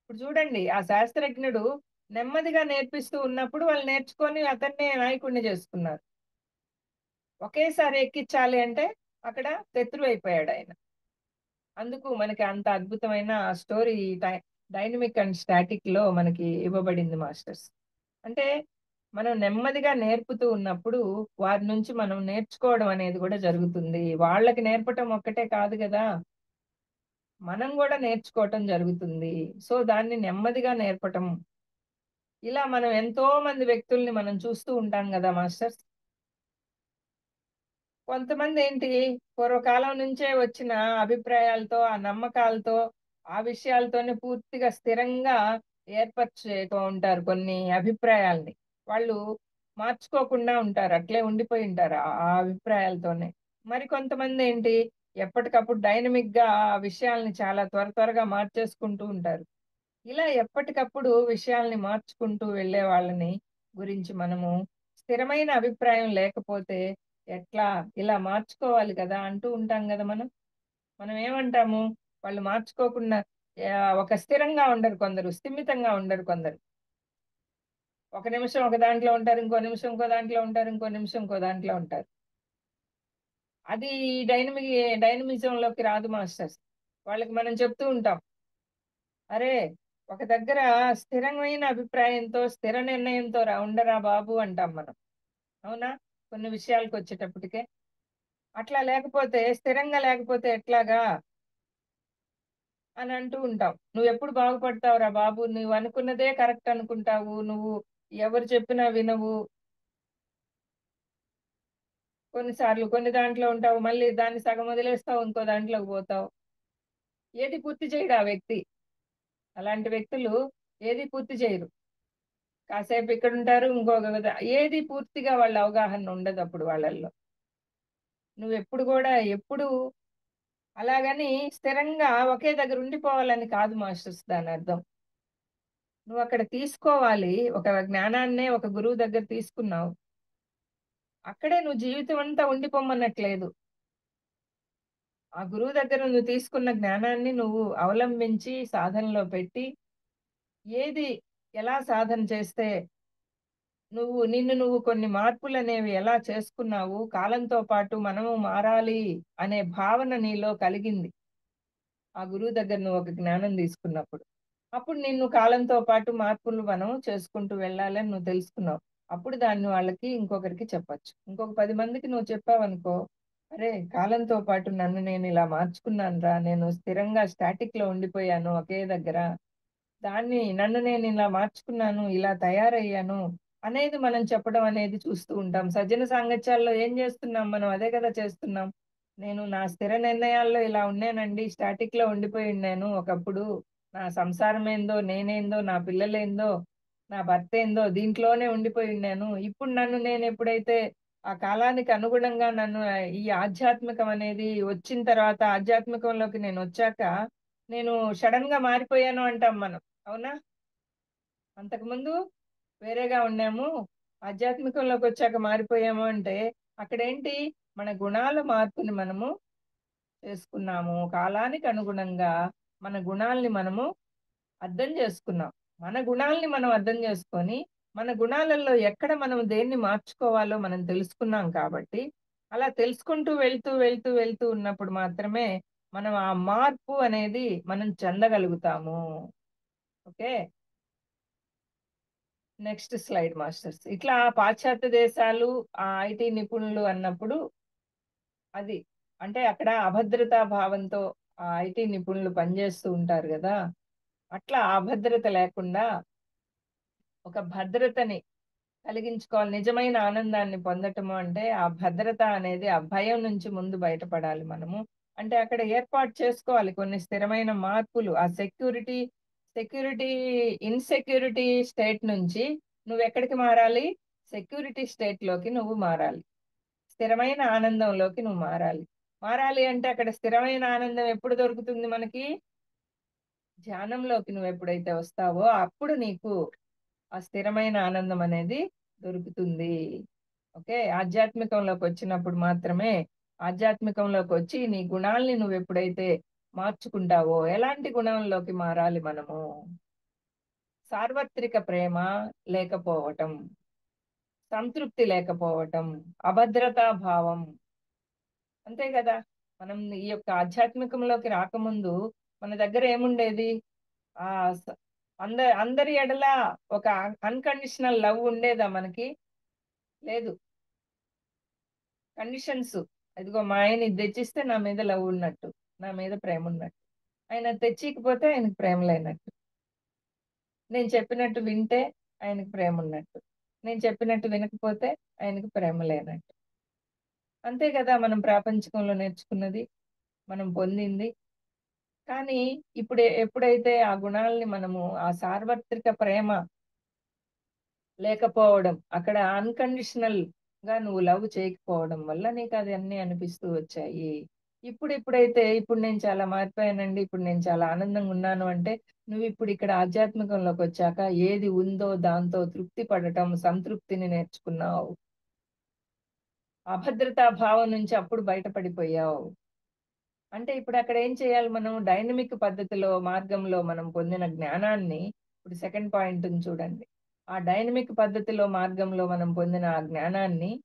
ఇప్పుడు చూడండి ఆ శాస్త్రజ్ఞుడు నెమ్మదిగా నేర్పిస్తూ ఉన్నప్పుడు వాళ్ళు నేర్చుకొని అతన్నే నాయకుడిని చేసుకున్నారు. ఒకేసారి ఎక్కించాలి అంటే అక్కడ శత్రువు అయిపోయాడు ఆయన. అందుకు మనకి అంత అద్భుతమైన స్టోరీ డైనమిక్ అండ్ స్టాటిక్ లో మనకి ఇవ్వబడింది మాస్టర్స్. అంటే మనం నెమ్మదిగా నేర్పుతూ ఉన్నప్పుడు వారి నుంచి మనం నేర్చుకోవడం అనేది కూడా జరుగుతుంది. వాళ్ళకి నేర్పటం ఒక్కటే కాదు కదా, మనం కూడా నేర్చుకోవటం జరుగుతుంది. సో దాన్ని నెమ్మదిగా నేర్పటం. ఇలా మనం ఎంతో మంది వ్యక్తుల్ని మనం చూస్తూ ఉంటాం కదా మాస్టర్స్. కొంతమంది ఏంటి, పూర్వకాలం నుంచే వచ్చిన అభిప్రాయాలతో, ఆ నమ్మకాలతో, ఆ విషయాలతోనే పూర్తిగా స్థిరంగా ఏర్పరచుతూ ఉంటారు కొన్ని అభిప్రాయాల్ని. వాళ్ళు మార్చుకోకుండా ఉంటారు, అట్లే ఉండిపోయి ఉంటారు ఆ అభిప్రాయాలతోనే. మరి కొంతమంది ఏంటి, ఎప్పటికప్పుడు డైనమిక్ గా ఆ విషయాల్ని చాలా త్వరగా మార్చేసుకుంటూ ఉంటారు. ఇలా ఎప్పటికప్పుడు విషయాల్ని మార్చుకుంటూ వెళ్ళే వాళ్ళని గురించి మనము స్థిరమైన అభిప్రాయం లేకపోతే ఎట్లా, ఇలా మార్చుకోవాలి కదా అంటూ ఉంటాం కదా మనం. మనం ఏమంటాము, వాళ్ళు మార్చుకోకుండా ఒక స్థిరంగా ఉండరు కొందరు, స్థిమితంగా ఉండరు కొందరు. ఒక నిమిషం ఒక దాంట్లో ఉంటారు, ఇంకో నిమిషం ఇంకో దాంట్లో ఉంటారు, ఇంకో నిమిషం ఇంకో దాంట్లో ఉంటారు. అది డైనమిజంలోకి రాదు మాస్టర్స్. వాళ్ళకి మనం చెప్తూ ఉంటాం, అరే ఒక దగ్గర స్థిరమైన అభిప్రాయంతో స్థిర నిర్ణయంతో ఉండరా బాబు అంటాం మనం, అవునా? కొన్ని విషయాలకు వచ్చేటప్పటికే అట్లా లేకపోతే, స్థిరంగా లేకపోతే ఎట్లాగా అని అంటూ ఉంటాం. నువ్వు ఎప్పుడు బాగుపడతావురా బాబు, నువ్వు అనుకున్నదే కరెక్ట్ అనుకుంటావు, నువ్వు ఎవరు చెప్పినా వినవు, కొన్నిసార్లు కొన్ని దాంట్లో ఉంటావు, మళ్ళీ దాన్ని సగం వదిలేస్తావు, ఇంకో దాంట్లోకి పోతావు. ఏది పూర్తి చేయడు ఆ వ్యక్తి. అలాంటి వ్యక్తులు ఏది పూర్తి చేయరు. కాసేపు ఇక్కడ ఉంటారు, ఏది పూర్తిగా వాళ్ళ అవగాహన ఉండదు అప్పుడు వాళ్ళల్లో. నువ్వు ఎప్పుడు కూడా ఎప్పుడు అలాగని స్థిరంగా ఒకే దగ్గర ఉండిపోవాలని కాదు మాస్టర్స్ దాని అర్థం. నువ్వు అక్కడ తీసుకోవాలి, ఒక జ్ఞానాన్నే ఒక గురువు దగ్గర తీసుకున్నావు, అక్కడే నువ్వు జీవితం అంతా ఉండిపోమన్నట్లేదు. ఆ గురువు దగ్గర నువ్వు తీసుకున్న జ్ఞానాన్ని నువ్వు అవలంబించి సాధనలో పెట్టి, ఏది ఎలా సాధన చేస్తే నిన్ను కొన్ని మార్పులు అనేవి ఎలా చేసుకున్నావు, కాలంతో పాటు మనము మారాలి అనే భావన నీలో కలిగింది ఆ గురువు దగ్గర నువ్వు ఒక జ్ఞానం తీసుకున్నప్పుడు. అప్పుడు నిన్ను కాలంతో పాటు మార్పులు మనం చేసుకుంటూ వెళ్ళాలని నువ్వు తెలుసుకున్నావు. అప్పుడు దాన్ని వాళ్ళకి ఇంకొకరికి చెప్పచ్చు. ఇంకొక 10 మందికి నువ్వు చెప్పావనుకో, అరే కాలంతో పాటు నన్ను నేను ఇలా మార్చుకున్నాను రా, నేను స్థిరంగా స్టాటిక్ లో ఉండిపోయాను ఒకే దగ్గర, నన్ను నేను ఇలా మార్చుకున్నాను, ఇలా తయారయ్యాను అనేది మనం చెప్పడం అనేది చూస్తూ ఉంటాం. సజ్జన సాంగత్యాల్లో ఏం చేస్తున్నాం మనం, అదే కదా చేస్తున్నాం. నేను నా స్థిర నిర్ణయాల్లో ఇలా ఉన్నానండి, స్టాటిక్ లో ఉండిపోయి ఉన్నాను ఒకప్పుడు, నా సంసారం ఏందో, నేనేందో, నా పిల్లలేందో, నా భర్త ఏందో దీంట్లోనే ఉండిపోయి ఉన్నాను. ఇప్పుడు నన్ను నేను ఎప్పుడైతే ఆ కాలానికి అనుగుణంగా ఈ ఆధ్యాత్మికం అనేది వచ్చిన తర్వాత, ఆధ్యాత్మికంలోకి నేను వచ్చాక నేను సడన్ గా మారిపోయాను అంటాం మనం, అవునా? అంతకుముందు వేరేగా ఉన్నాము, ఆధ్యాత్మికంలోకి వచ్చాక మారిపోయాము అంటే అక్కడేంటి, మన గుణాల మార్పుని మనము చేసుకున్నాము. కాలానికి అనుగుణంగా మన గుణాల్ని మనము అర్థం చేసుకున్నాం. మన గుణాల్ని మనం అర్థం చేసుకొని, మన గుణాలలో ఎక్కడ మనం దేన్ని మార్చుకోవాలో మనం తెలుసుకున్నాం కాబట్టి, అలా తెలుసుకుంటూ వెళ్తూ ఉన్నప్పుడు మాత్రమే మనం ఆ మార్పు అనేది మనం చెందగలుగుతాము. Okay, next slide masters. ఇట్లా పాశ్చాత్య దేశాలు ఆ ఐటీ నిపుణులు అన్నప్పుడు అది అంటే అక్కడ అభద్రతా భావంతో ఆ ఐటీ నిపుణులు పనిచేస్తూ ఉంటారు కదా, అట్లా అభద్రత లేకుండా ఒక భద్రతని కలిగించుకోవాలి. నిజమైన ఆనందాన్ని పొందటము అంటే ఆ భద్రత అనేది ఆ భయం నుంచి ముందు బయటపడాలి మనము. అంటే అక్కడ ఏర్పాటు చేసుకోవాలి కొన్ని స్థిరమైన మార్పులు. ఆ సెక్యూరిటీ ఇన్‌సెక్యూరిటీ స్టేట్ నుంచి నువ్వెక్కడికి మారాలి? సెక్యూరిటీ స్టేట్‌లోకి నువ్వు మారాలి. స్థిరమైన ఆనందంలోకి నువ్వు మారాలి. మారాలి అంటే అక్కడ స్థిరమైన ఆనందం ఎప్పుడు దొరుకుతుంది మనకి? ధ్యానంలోకి నువ్వెప్పుడైతే వస్తావో అప్పుడు నీకు ఆ స్థిరమైన ఆనందం అనేది దొరుకుతుంది. ఓకే. ఆధ్యాత్మికంలోకి వచ్చినప్పుడు మాత్రమే ఆధ్యాత్మికంలోకి వచ్చి నీ గుణాల్ని నువ్వు ఎప్పుడైతే మార్చుకుంటావో, ఎలాంటి గుణంలోకి మారాలి మనము? సార్వత్రిక ప్రేమ లేకపోవటం, సంతృప్తి లేకపోవటం, అభద్రతా భావం. అంతే కదా. మనం ఈ యొక్క ఆధ్యాత్మికంలోకి రాకముందు మన దగ్గర ఏముండేది? ఆ స- అందరి ఎడల ఒక అన్కండిషనల్ లవ్ ఉండేదా మనకి? లేదు. కండిషన్స్. ఇదిగో మా ఆయన ఇది తెచ్చిస్తే నా మీద లవ్ ఉన్నట్టు, నా మీద ప్రేమ ఉన్నట్టు. ఆయన తెచ్చికపోతే ఆయనకు ప్రేమ లేనట్టు. నేను చెప్పినట్టు వింటే ఆయనకు ప్రేమ ఉన్నట్టు, నేను చెప్పినట్టు వినకపోతే ఆయనకు ప్రేమ లేనట్టు. అంతే కదా మనం ప్రాపంచికంలో నేర్చుకున్నది, మనం పొందింది. కానీ ఇప్పుడు ఎప్పుడైతే ఆ గుణాలని మనము ఆ సార్వత్రిక ప్రేమ లేకపోవడం, అక్కడ అన్కండిషనల్ గా నువ్వు లవ్ చేయకపోవడం వల్ల నీకు అది అన్ని అనిపిస్తూ వచ్చాయి. ఇప్పుడు నేను చాలా మారిపోయానండి, ఇప్పుడు నేను చాలా ఆనందంగా ఉన్నాను అంటే నువ్వు ఇప్పుడు ఇక్కడ ఆధ్యాత్మికంలోకి వచ్చాక ఏది ఉందో దాంతో తృప్తి పడటం, సంతృప్తిని నేర్చుకున్నావు. అభద్రతా భావం నుంచి అప్పుడు బయటపడిపోయావు. అంటే ఇప్పుడు అక్కడ ఏం చేయాలి మనం? డైనమిక్ పద్ధతిలో మార్గంలో మనం పొందిన జ్ఞానాన్ని, ఇప్పుడు సెకండ్ పాయింట్ చూడండి. ఆ డైనమిక్ పద్ధతిలో మార్గంలో మనం పొందిన ఆ జ్ఞానాన్ని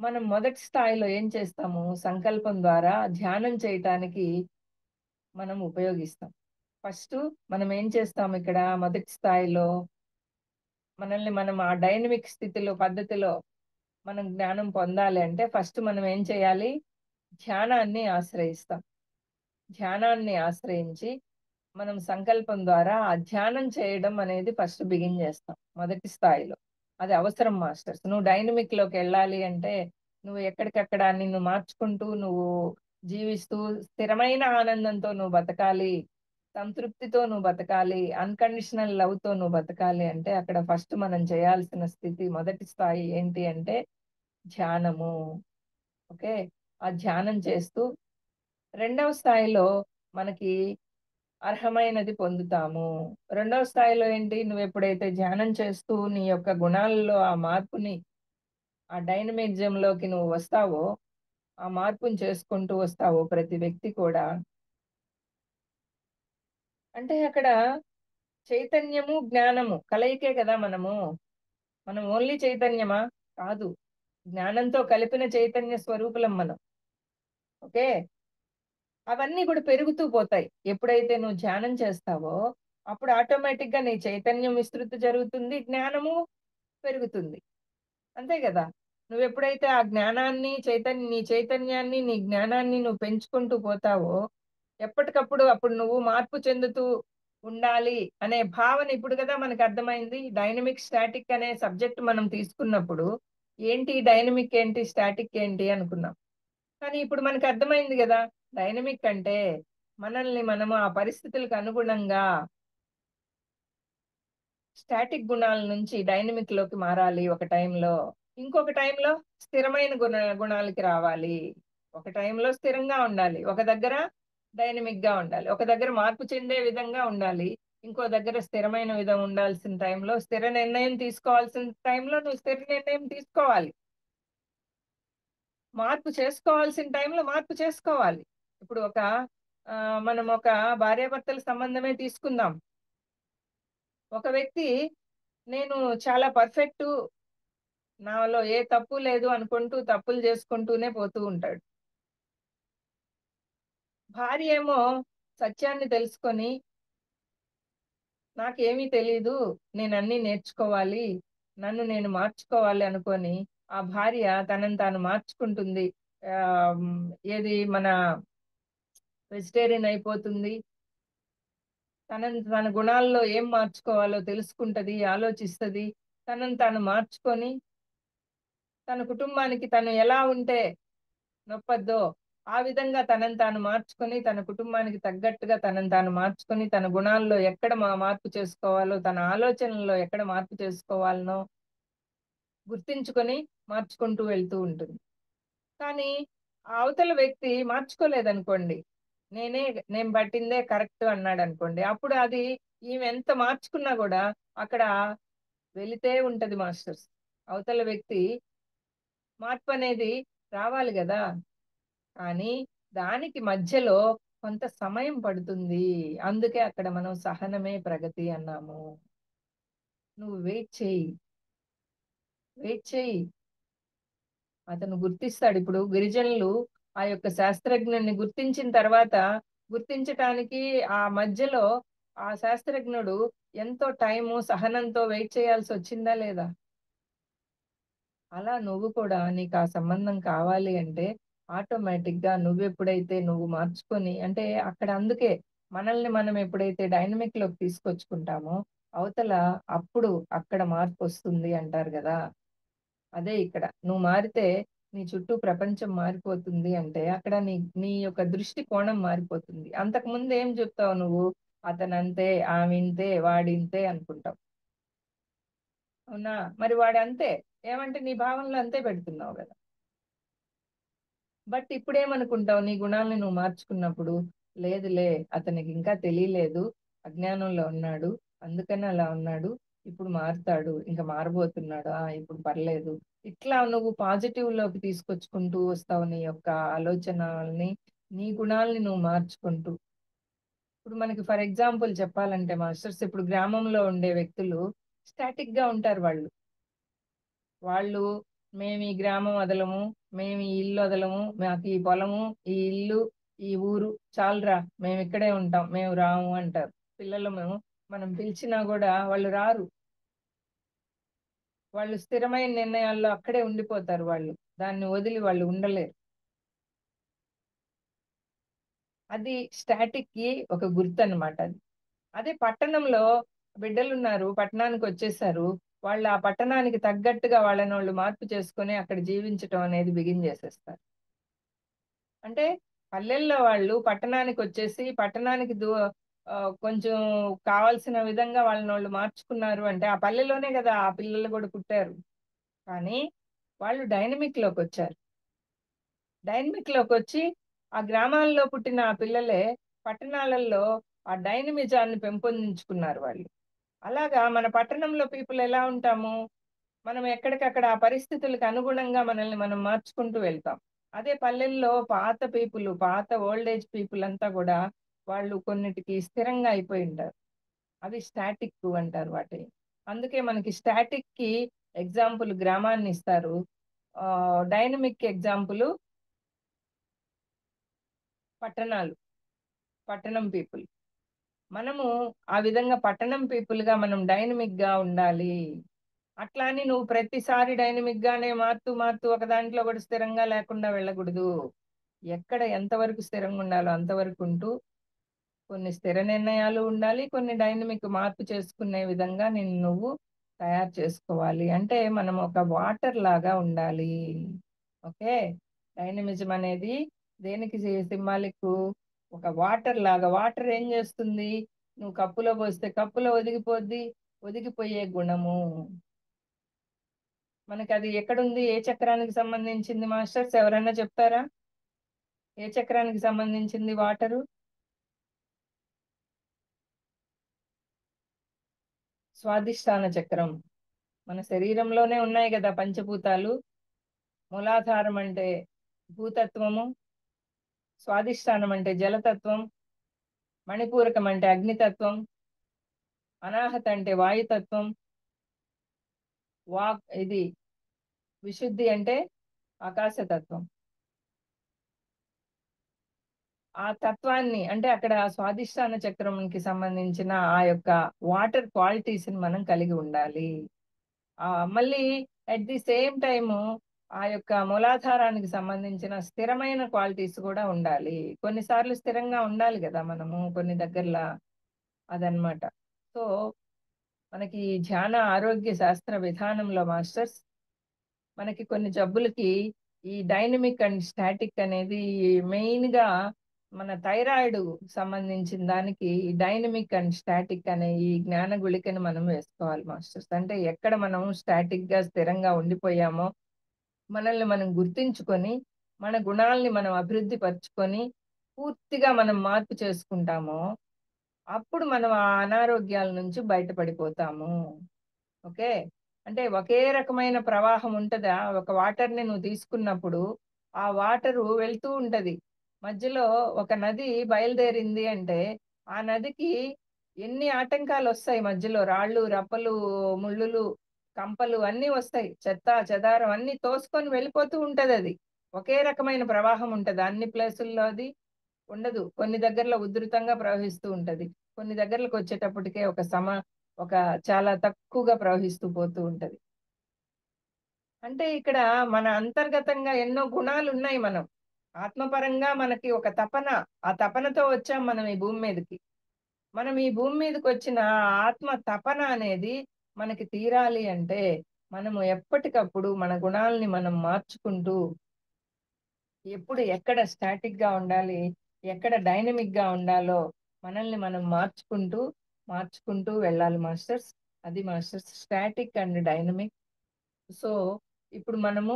మనం మొదటి స్థాయిలో ఏం చేస్తాము? సంకల్పం ద్వారా ధ్యానం చేయటానికి మనం ఉపయోగిస్తాం. ఫస్ట్ మనం ఏం చేస్తాం ఇక్కడ మొదటి స్థాయిలో? మనల్ని మనం ఆ డైనమిక్ స్థితిలో పద్ధతిలో మనం జ్ఞానం పొందాలి అంటే ఫస్ట్ మనం ఏం చేయాలి? ధ్యానాన్ని ఆశ్రయిస్తాం. ధ్యానాన్ని ఆశ్రయించి మనం సంకల్పం ద్వారా ఆ ధ్యానం చేయడం అనేది ఫస్ట్ బిగిన్ చేస్తాం మొదటి స్థాయిలో. అది అవసరం మాస్టర్స్. నువ్వు డైనమిక్ లోకి వెళ్ళాలి అంటే నువ్వు ఎక్కడికక్కడ నిన్ను మార్చుకుంటూ నువ్వు జీవిస్తూ స్థిరమైన ఆనందంతో నువ్వు బతకాలి, సంతృప్తితో నువ్వు బతకాలి, అన్కండిషనల్ లవ్ తో నువ్వు బతకాలి అంటే అక్కడ ఫస్ట్ మనం చేయాల్సిన స్థితి మొదటి స్థాయి ఏంటి అంటే ధ్యానము. ఓకే. ఆ ధ్యానం చేస్తూ రెండవ స్థాయిలో మనకి అర్హమైనది పొందుతాము. రెండవ స్థాయిలో ఏంటి? నువ్వు ఎప్పుడైతే ధ్యానం చేస్తూ నీ యొక్క గుణాలలో ఆ మార్పుని, ఆ డైనమిజంలోకి నువ్వు వస్తావో, ఆ మార్పుని చేసుకుంటూ వస్తావో ప్రతి వ్యక్తి కూడా, అంటే అక్కడ చైతన్యము జ్ఞానము కలయికే కదా మనం ఓన్లీ చైతన్యమా? కాదు. జ్ఞానంతో కలిపిన చైతన్య స్వరూపులం మనం. ఓకే. అవన్నీ కూడా పెరుగుతూ పోతాయి. ఎప్పుడైతే నువ్వు ధ్యానం చేస్తావో అప్పుడు ఆటోమేటిక్ గా నీ చైతన్యం విస్తృతి జరుగుతుంది, జ్ఞానము పెరుగుతుంది. అంతే కదా. నువ్వు ఎప్పుడైతే ఆ జ్ఞానాన్ని నీ చైతన్యాన్ని నీ జ్ఞానాన్ని నువ్వు పెంచుకుంటూ పోతావో ఎప్పటికప్పుడు అప్పుడు నువ్వు మార్పు చెందుతూ ఉండాలి అనే భావన ఇప్పుడు కదా మనకు అర్థమైంది. డైనమిక్ స్టాటిక్ అనే సబ్జెక్ట్ మనం తీసుకున్నప్పుడు ఏంటి డైనమిక్ ఏంటి స్టాటిక్ ఏంటి అనుకున్నాం. కానీ ఇప్పుడు మనకు అర్థమైంది కదా. డైనమిక్ అంటే మనల్ని మనము ఆ పరిస్థితులకు అనుగుణంగా స్టాటిక్ గుణాల నుంచి డైనమిక్ లోకి మారాలి ఒక టైంలో. ఇంకొక టైంలో స్థిరమైన గుణాలకి రావాలి. ఒక టైంలో స్థిరంగా ఉండాలి, ఒక దగ్గర డైనమిక్ గా ఉండాలి, ఒక దగ్గర మార్పు చెందే విధంగా ఉండాలి, ఇంకో దగ్గర స్థిరమైన విధం ఉండాల్సిన టైంలో స్థిర నిర్ణయం తీసుకోవాల్సిన టైంలో నువ్వు స్థిర నిర్ణయం తీసుకోవాలి. మార్పు చేసుకోవాల్సిన టైంలో మార్పు చేసుకోవాలి. ఇప్పుడు మనం ఒక భార్యాభర్తల సంబంధమే తీసుకుందాం. ఒక వ్యక్తి నేను చాలా పర్ఫెక్ట్, నాలో ఏ తప్పు లేదు అనుకుంటూ తప్పులు చేసుకుంటూనే పోతూ ఉంటాడు. భార్య ఏమో సత్యాన్ని తెలుసుకొని నాకేమీ తెలీదు, నేను అన్నీ నేర్చుకోవాలి, నన్ను నేను మార్చుకోవాలి అనుకొని ఆ భార్య తనని తాను మార్చుకుంటుంది. ఆ ఏది మన వెజిటేరియన్ అయిపోతుంది. తన గుణాల్లో ఏం మార్చుకోవాలో తెలుసుకుంటది, ఆలోచిస్తుంది. తనను తాను మార్చుకొని తన కుటుంబానికి తను ఎలా ఉంటే నొప్పద్దో ఆ విధంగా తనను తాను మార్చుకొని తన కుటుంబానికి తగ్గట్టుగా తనను తాను మార్చుకొని తన గుణాల్లో ఎక్కడ మార్పు చేసుకోవాలో తన ఆలోచనల్లో ఎక్కడ మార్పు చేసుకోవాలనో గుర్తించుకొని మార్చుకుంటూ వెళ్తూ ఉంటుంది. కానీ ఆ అవతల వ్యక్తి మార్చుకోలేదనుకోండి, నేను పట్టిందే కరెక్ట్ అన్నాడు అనుకోండి, అప్పుడు అది ఈమె ఎంత మార్చుకున్నా కూడా అక్కడ వెళితే ఉంటది మాస్టర్స్. అవతల వ్యక్తి మార్పు అనేది రావాలి కదా, కానీ దానికి మధ్యలో కొంత సమయం పడుతుంది. అందుకే అక్కడ మనం సహనమే ప్రగతి అన్నాము. నువ్వు వెయిట్ చేయి, అతను గుర్తిస్తాడు. ఇప్పుడు గిరిజనులు ఆ యొక్క శాస్త్రజ్ఞుడిని గుర్తించిన తర్వాత గుర్తించటానికి ఆ మధ్యలో ఆ శాస్త్రజ్ఞుడు ఎంతో టైము సహనంతో వెయిట్ చేయాల్సి వచ్చిందా లేదా? అలా నువ్వు కూడా నీకు ఆ సంబంధం కావాలి అంటే ఆటోమేటిక్ గా నువ్వెప్పుడైతే నువ్వు మార్చుకొని, అంటే అక్కడ అందుకే మనల్ని మనం ఎప్పుడైతే డైనమిక్ లోకి తీసుకొచ్చుకుంటామో అవతల అప్పుడు అక్కడ మార్పు వస్తుంది అంటారు కదా. అదే ఇక్కడ నువ్వు మారితే నీ చుట్టూ ప్రపంచం మారిపోతుంది అంటే అక్కడ నీ నీ యొక్క దృష్టి కోణం మారిపోతుంది. అంతకు ముందు ఏం చెప్తావు నువ్వు? అతనంతే, ఆవింతే, వాడింతే అనుకుంటావు. అవునా? మరి వాడు అంతే ఏమంటే నీ భావనలో అంతే పెడుతున్నావు కదా. బట్ ఇప్పుడేమనుకుంటావు? నీ గుణాలను నువ్వు మార్చుకున్నప్పుడు, లేదులే అతనికి ఇంకా తెలియలేదు, అజ్ఞానంలో ఉన్నాడు, అందుకని అలా ఉన్నాడు, ఇప్పుడు మారుతాడు, ఇంకా మారబోతున్నాడు, ఇప్పుడు పర్లేదు. ఇట్లా నువ్వు పాజిటివ్ లోకి తీసుకొచ్చుకుంటూ వస్తావు నీ యొక్క ఆలోచనల్ని, నీ గుణాలని నువ్వు మార్చుకుంటూ. ఇప్పుడు మనకి ఫర్ ఎగ్జాంపుల్ చెప్పాలంటే మాస్టర్స్, ఇప్పుడు గ్రామంలో ఉండే వ్యక్తులు స్టాటిక్ గా ఉంటారు. వాళ్ళు మేము ఈ గ్రామం వదలము, మేము ఈ ఇల్లు వదలము, మాకు ఈ పొలము, ఈ ఇల్లు, ఈ ఊరు చాలురా, మేము ఇక్కడే ఉంటాం, మేము రాము అంటారు. పిల్లలు మనం పిలిచినా కూడా వాళ్ళు రారు. వాళ్ళు స్థిరమైన నిర్ణయాల్లో అక్కడే ఉండిపోతారు. వాళ్ళు దాన్ని వదిలి వాళ్ళు ఉండలేరు. అది స్టాటిక్ కి ఒక గుర్తు అన్నమాట. అదే పట్టణంలో బిడ్డలు ఉన్నారు, పట్టణానికి వచ్చేసారు, వాళ్ళు ఆ పట్టణానికి తగ్గట్టుగా వాళ్ళని వాళ్ళు మార్పు చేసుకొని అక్కడ జీవించటం అనేది బిగిన్ చేసేస్తారు. అంటే పల్లెల్లో వాళ్ళు పట్టణానికి వచ్చేసి పట్టణానికి కొంచెం కావాల్సిన విధంగా వాళ్ళని వాళ్ళు మార్చుకున్నారు అంటే ఆ పల్లెలోనే కదా ఆ పిల్లలు కూడా పుట్టారు. కానీ వాళ్ళు డైనమిక్ లోకి వచ్చారు. డైనమిక్ లోకి వచ్చి ఆ గ్రామాల్లో పుట్టిన ఆ పిల్లలే పట్టణాలలో ఆ డైనమిజాన్ని పెంపొందించుకున్నారు వాళ్ళు. అలాగా మన పట్టణంలో పీపుల్ ఎలా ఉంటాము? మనం ఎక్కడికక్కడ ఆ పరిస్థితులకు అనుగుణంగా మనల్ని మనం మార్చుకుంటూ వెళ్తాం. అదే పల్లెల్లో పాత పీపుల్, పాత ఓల్డ్ ఏజ్ పీపుల్ అంతా కూడా వాళ్ళు కొన్నిటికి స్థిరంగా అయిపోయి ఉంటారు. అవి స్టాటిక్ అంటారు వాటిని. అందుకే మనకి స్టాటిక్ కి ఎగ్జాంపుల్ గ్రామాన్ని ఇస్తారు, డైనమిక్ ఎగ్జాంపుల్ పట్టణం పీపుల్. మనము ఆ విధంగా పట్టణం పీపుల్ గా మనం డైనమిక్ గా ఉండాలి. అట్లా అని నువ్వు ప్రతిసారి డైనమిక్ గానే మారుతూ ఒక దాంట్లో కూడా స్థిరంగా లేకుండా వెళ్ళకూడదు. ఎక్కడ ఎంతవరకు స్థిరంగా ఉండాలో అంతవరకు ఉంటూ కొన్ని స్థిర నిర్ణయాలు ఉండాలి, కొన్ని డైనమిక్ మార్పు చేసుకునే విధంగా నువ్వు తయారు చేసుకోవాలి. అంటే మనం ఒక వాటర్ లాగా ఉండాలి. ఓకే, డైనమిజం అనేది దేనికి సింబాలిక్? ఒక వాటర్ లాగా. వాటర్ ఏం చేస్తుంది? నువ్వు కప్పులో పోస్తే కప్పులో ఒదిగిపోయే గుణము. మనకి అది ఎక్కడుంది? ఏ చక్రానికి సంబంధించింది మాస్టర్స్? ఎవరైనా చెప్తారా? ఏ చక్రానికి సంబంధించింది వాటరు? స్వాదిష్టాన చక్రం. మన శరీరంలోనే ఉన్నాయి కదా పంచభూతాలు. మూలాధారం అంటే భూతత్వము, స్వాదిష్టానం అంటే జలతత్వం, మణిపూరకం అంటే అగ్నితత్వం, అనాహత అంటే వాయుతత్వం, ఇది విశుద్ధి అంటే ఆకాశతత్వం. ఆ తత్వాన్ని అంటే అక్కడ స్వాదిష్టాన చక్రంకి సంబంధించిన ఆ యొక్క వాటర్ క్వాలిటీస్ ని మనం కలిగి ఉండాలి. మళ్ళీ అట్ ది సేమ్ టైము ఆ యొక్క మూలాధారానికి సంబంధించిన స్థిరమైన క్వాలిటీస్ కూడా ఉండాలి. కొన్నిసార్లు స్థిరంగా ఉండాలి కదా మనము కొన్ని దగ్గరలా, అదనమాట. సో మనకి ధ్యాన ఆరోగ్య శాస్త్ర విధానంలో మాస్టర్స్ మనకి కొన్ని జబ్బులకి ఈ డైనమిక్ అండ్ స్టాటిక్ అనేది మెయిన్ గా మన థైరాయిడ్ సంబంధించిన దానికి ఈ డైనమిక్ అండ్ స్టాటిక్ అనే ఈ జ్ఞాన గుళికని మనం వేసుకోవాలి మాస్టర్స్. అంటే ఎక్కడ మనం స్టాటిక్ గా స్థిరంగా ఉండిపోయామో మనల్ని మనం గుర్తించుకొని మన గుణాలని మనం అభివృద్ధి పరుచుకొని పూర్తిగా మనం మార్పు చేసుకుంటామో అప్పుడు మనం ఆ అనారోగ్యాల నుంచి బయటపడిపోతాము. ఓకే, అంటే ఒకే రకమైన ప్రవాహం ఉంటుందా? ఒక వాటర్ని నువ్వు తీసుకున్నప్పుడు ఆ వాటరు వెళ్తూ ఉంటది, మధ్యలో ఒక నది బయలుదేరింది అంటే ఆ నదికి ఎన్ని ఆటంకాలు వస్తాయి, మధ్యలో రాళ్ళు రప్పలు ముళ్ళులు కంపలు అన్నీ వస్తాయి, చెత్త చెదారం అన్ని తోసుకొని వెళ్ళిపోతూ ఉంటది. అది ఒకే రకమైన ప్రవాహం ఉంటది అన్ని ప్లేసుల్లో, అది ఉండదు. కొన్ని దగ్గరలో ఉధృతంగా ప్రవహిస్తూ ఉంటది, కొన్ని దగ్గరలకు వచ్చేటప్పటికే ఒక చాలా తక్కువగా ప్రవహిస్తూ పోతూ ఉంటది. అంటే ఇక్కడ మన అంతర్గతంగా ఎన్నో గుణాలు ఉన్నాయి. మనం ఆత్మపరంగా మనకి ఒక తపన, ఆ తపనతో వచ్చాం మనం ఈ భూమి మీదకి. మనం ఈ భూమి మీదకి వచ్చిన ఆ ఆత్మ తపన అనేది మనకి తీరాలి అంటే మనము ఎప్పటికప్పుడు మన గుణాలని మనం మార్చుకుంటూ ఎప్పుడు ఎక్కడ స్టాటిక్ గా ఉండాలి, ఎక్కడ డైనమిక్ గా ఉండాలో మనల్ని మనం మార్చుకుంటూ వెళ్ళాలి మాస్టర్స్. అది masters static and dynamic. So ఇప్పుడు మనము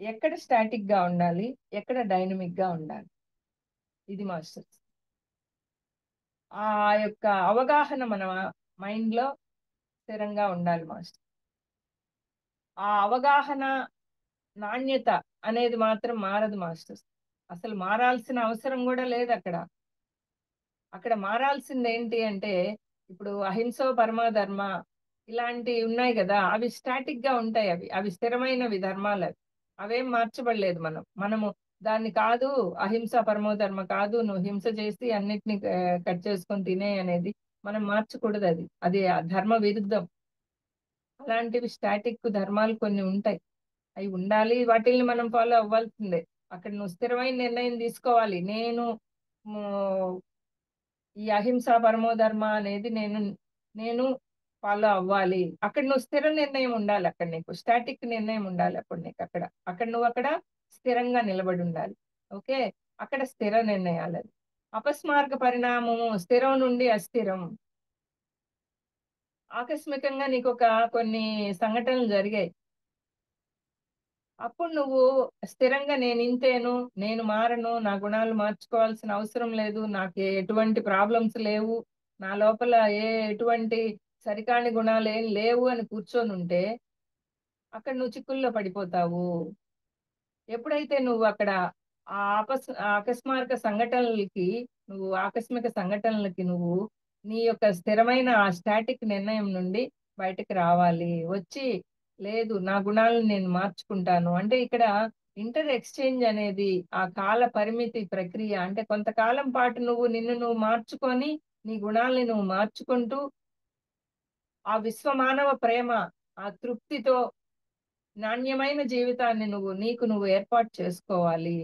ఎక్కడ స్టాటిక్ గా ఉండాలి, ఎక్కడ డైనమిక్ గా ఉండాలి, ఇది మాస్టర్స్. ఆ యొక్క అవగాహన మన మైండ్ లో స్థిరంగా ఉండాలి మాస్టర్. ఆ అవగాహన నాణ్యత అనేది మాత్రం మారదు మాస్టర్స్. అసలు మారాల్సిన అవసరం కూడా లేదు అక్కడ. అక్కడ మారాల్సింది ఏంటి అంటే ఇప్పుడు అహింసో పరమధర్మ ఇలాంటివి ఉన్నాయి కదా, అవి స్టాటిక్ గా ఉంటాయి. అవి స్థిరమైనవి ధర్మాలు. అవేం మార్చబడలేదు. మనము దాన్ని కాదు, అహింస పరమోధర్మ కాదు, నువ్వు హింస చేసి అన్నిటిని కట్ చేసుకొని తినే అనేది మనం మార్చకూడదు. అది ఆ ధర్మ విరుద్ధం. అలాంటివి స్టాటిక్ ధర్మాలు కొన్ని ఉంటాయి, అవి ఉండాలి, వాటిల్ని మనం ఫాలో అవ్వాల్సిందే. అక్కడ నువ్వు స్థిరమైన నిర్ణయం తీసుకోవాలి. నేను ఈ అహింస పరమోధర్మ అనేది నేను ఫాలో అవ్వాలి. అక్కడ నువ్వు స్థిర నిర్ణయం ఉండాలి. అక్కడ నీకు స్టాటిక్ నిర్ణయం ఉండాలి. అప్పుడు నీకు అక్కడ స్థిరంగా నిలబడి ఉండాలి. ఓకే, అక్కడ స్థిర నిర్ణయాలు. అది అపస్మారక పరిణామము, స్థిరం నుండి అస్థిరం. ఆకస్మికంగా నీకు కొన్ని సంఘటనలు జరిగాయి, అప్పుడు నువ్వు స్థిరంగా నేను ఇంతేను, నేను మారను, నా గుణాలు మార్చుకోవాల్సిన అవసరం లేదు, నాకు ఎటువంటి ప్రాబ్లమ్స్ లేవు, నా లోపల ఎటువంటి సరికాని గుణాలు ఏం లేవు అని కూర్చొని ఉంటే అక్కడ నువ్వు చిక్కుల్లో పడిపోతావు. ఎప్పుడైతే నువ్వు అక్కడ ఆ ఆకస్మిక సంఘటనలకి నువ్వు నీ యొక్క స్థిరమైన ఆ స్టాటిక్ నిర్ణయం నుండి బయటకు రావాలి. వచ్చి లేదు, నా గుణాలను నేను మార్చుకుంటాను అంటే ఇక్కడ ఇంటర్ ఎక్స్చేంజ్ అనేది ఆ కాల పరిమితి ప్రక్రియ. అంటే కొంతకాలం పాటు నిన్ను నువ్వు మార్చుకొని నీ గుణాలని నువ్వు మార్చుకుంటూ ఆ విశ్వమానవ ప్రేమ, ఆ తృప్తితో నాణ్యమైన జీవితాన్ని నీకు నువ్వు ఏర్పాటు చేసుకోవాలి.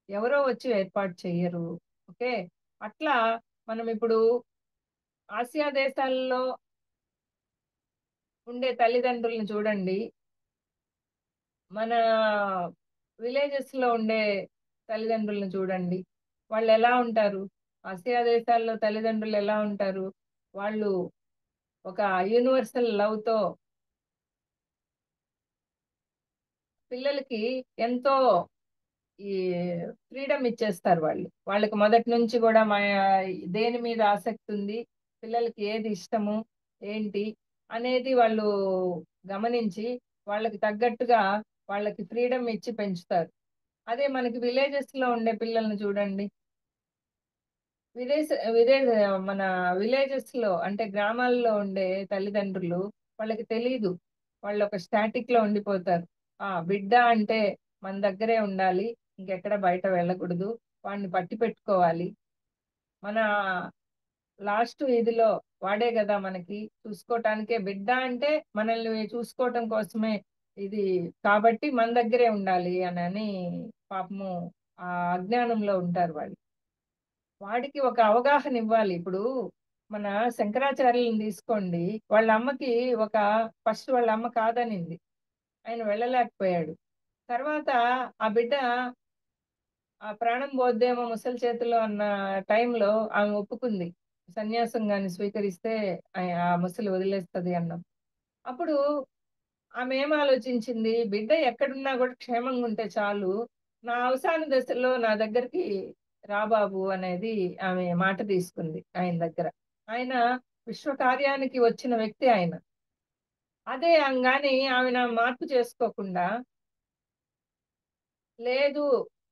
ఎవరో వచ్చి ఏర్పాటు చెయ్యరు. ఓకే, అట్లా మనం ఇప్పుడు ఆసియా దేశాల్లో ఉండే తల్లిదండ్రులను చూడండి, మన విలేజెస్ లో ఉండే తల్లిదండ్రులను చూడండి, వాళ్ళు ఎలా ఉంటారు? ఆసియా దేశాల్లో తల్లిదండ్రులు ఎలా ఉంటారు? వాళ్ళు ఒక యూనివర్సల్ లవ్ తో పిల్లలకి ఎంతో ఈ ఫ్రీడమ్ ఇచ్చేస్తారు. వాళ్ళకి మొదటి నుంచి కూడా దేని మీద ఆసక్తి ఉంది, పిల్లలకి ఏది ఇష్టము ఏంటి అనేది వాళ్ళు గమనించి వాళ్ళకి తగ్గట్టుగా వాళ్ళకి ఫ్రీడమ్ ఇచ్చి పెంచుతారు. అదే మనకి విలేజెస్ లో ఉండే పిల్లల్ని చూడండి, విదేశ విదేశ మన విలేజెస్ లో అంటే గ్రామాల్లో ఉండే తల్లిదండ్రులు వాళ్ళకి తెలీదు, వాళ్ళు ఒక స్టాటిక్ లో ఉండిపోతారు. బిడ్డ అంటే మన దగ్గరే ఉండాలి, ఇంకెక్కడ బయట వెళ్ళకూడదు, వాడిని పట్టి పెట్టుకోవాలి, మన లాస్ట్ ఇదిలో వాడే కదా మనకి చూసుకోవటానికే. బిడ్డ అంటే మనల్ని చూసుకోవటం కోసమే ఇది, కాబట్టి మన దగ్గరే ఉండాలి అని పాపము ఆ అజ్ఞానంలో ఉంటారు వాళ్ళు. వాడికి ఒక అవగాహన ఇవ్వాలి. ఇప్పుడు మన శంకరాచార్యులను తీసుకోండి, వాళ్ళ అమ్మకి ఫస్ట్ వాళ్ళ అమ్మ కాదనింది, ఆయన వెళ్ళలేకపోయాడు. తర్వాత ఆ బిడ్డ ఆ ప్రాణం పోద్దేమో ముసలి చేతిలో అన్న టైంలో ఆమె ఒప్పుకుంది, సన్యాసం గాని స్వీకరిస్తే ఆ ముసలి వదిలేస్తుంది అన్నాం. అప్పుడు ఆమె ఏం ఆలోచించింది, బిడ్డ ఎక్కడున్నా కూడా క్షేమంగా ఉంటే చాలు, నా అవసాన దశలో నా దగ్గరికి రాబాబు అనేది ఆమె మాట తీసుకుంది ఆయన దగ్గర. ఆయన విశ్వకార్యానికి వచ్చిన వ్యక్తి ఆయన. అదే గాని ఆమె నా మార్పు చేసుకోకుండా, లేదు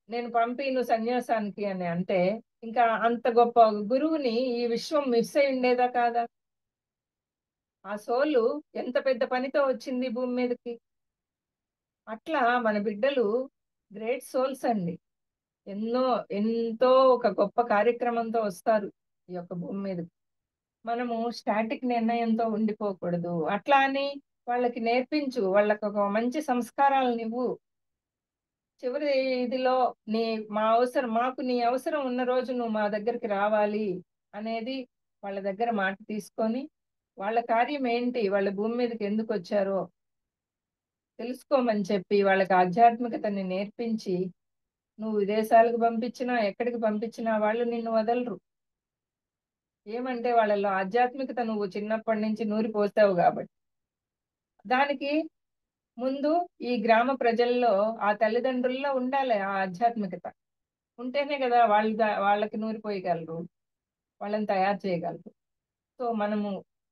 నేను పంపిను సన్యాసానికి అని అంటే, ఇంకా అంత గొప్ప గురువుని ఈ విశ్వం మిస్ అయి ఉండేదా కాదా? ఆ సోలు ఎంత పెద్ద పనితో వచ్చింది భూమి మీదకి. అట్లా మన బిడ్డలు గ్రేట్ సోల్స్ అండి. ఎంతో ఒక గొప్ప కార్యక్రమంతో వస్తారు ఈ యొక్క భూమి మీదకి. మనము స్టాటిక్ నిర్ణయంతో ఉండిపోకూడదు. అట్లా అని వాళ్ళకి నేర్పించు, వాళ్ళకి ఒక మంచి సంస్కారాలను ఇవ్వు. చివరి ఇదిలో మాకు నీ అవసరం ఉన్న రోజు నువ్వు మా దగ్గరికి రావాలి అనేది వాళ్ళ దగ్గర మాట తీసుకొని, వాళ్ళ కార్యం ఏంటి, వాళ్ళ భూమి మీదకి ఎందుకు వచ్చారో తెలుసుకోమని చెప్పి వాళ్ళకి ఆధ్యాత్మికతని నేర్పించి, నువ్వు విదేశాలకు పంపించినా ఎక్కడికి పంపించినా వాళ్ళు నిన్ను వదలరు. ఏమంటే వాళ్ళలో ఆధ్యాత్మికత నువ్వు చిన్నప్పటి నుంచి నూరిపోసావు కాబట్టి. దానికి ముందు ఈ గ్రామ ప్రజల్లో ఆ తల్లిదండ్రుల్లో ఉండాలి ఆ ఆధ్యాత్మికత. ఉంటేనే కదా వాళ్ళకి నూరిపోయగలరు, వాళ్ళని తయారు చేయగలరు. సో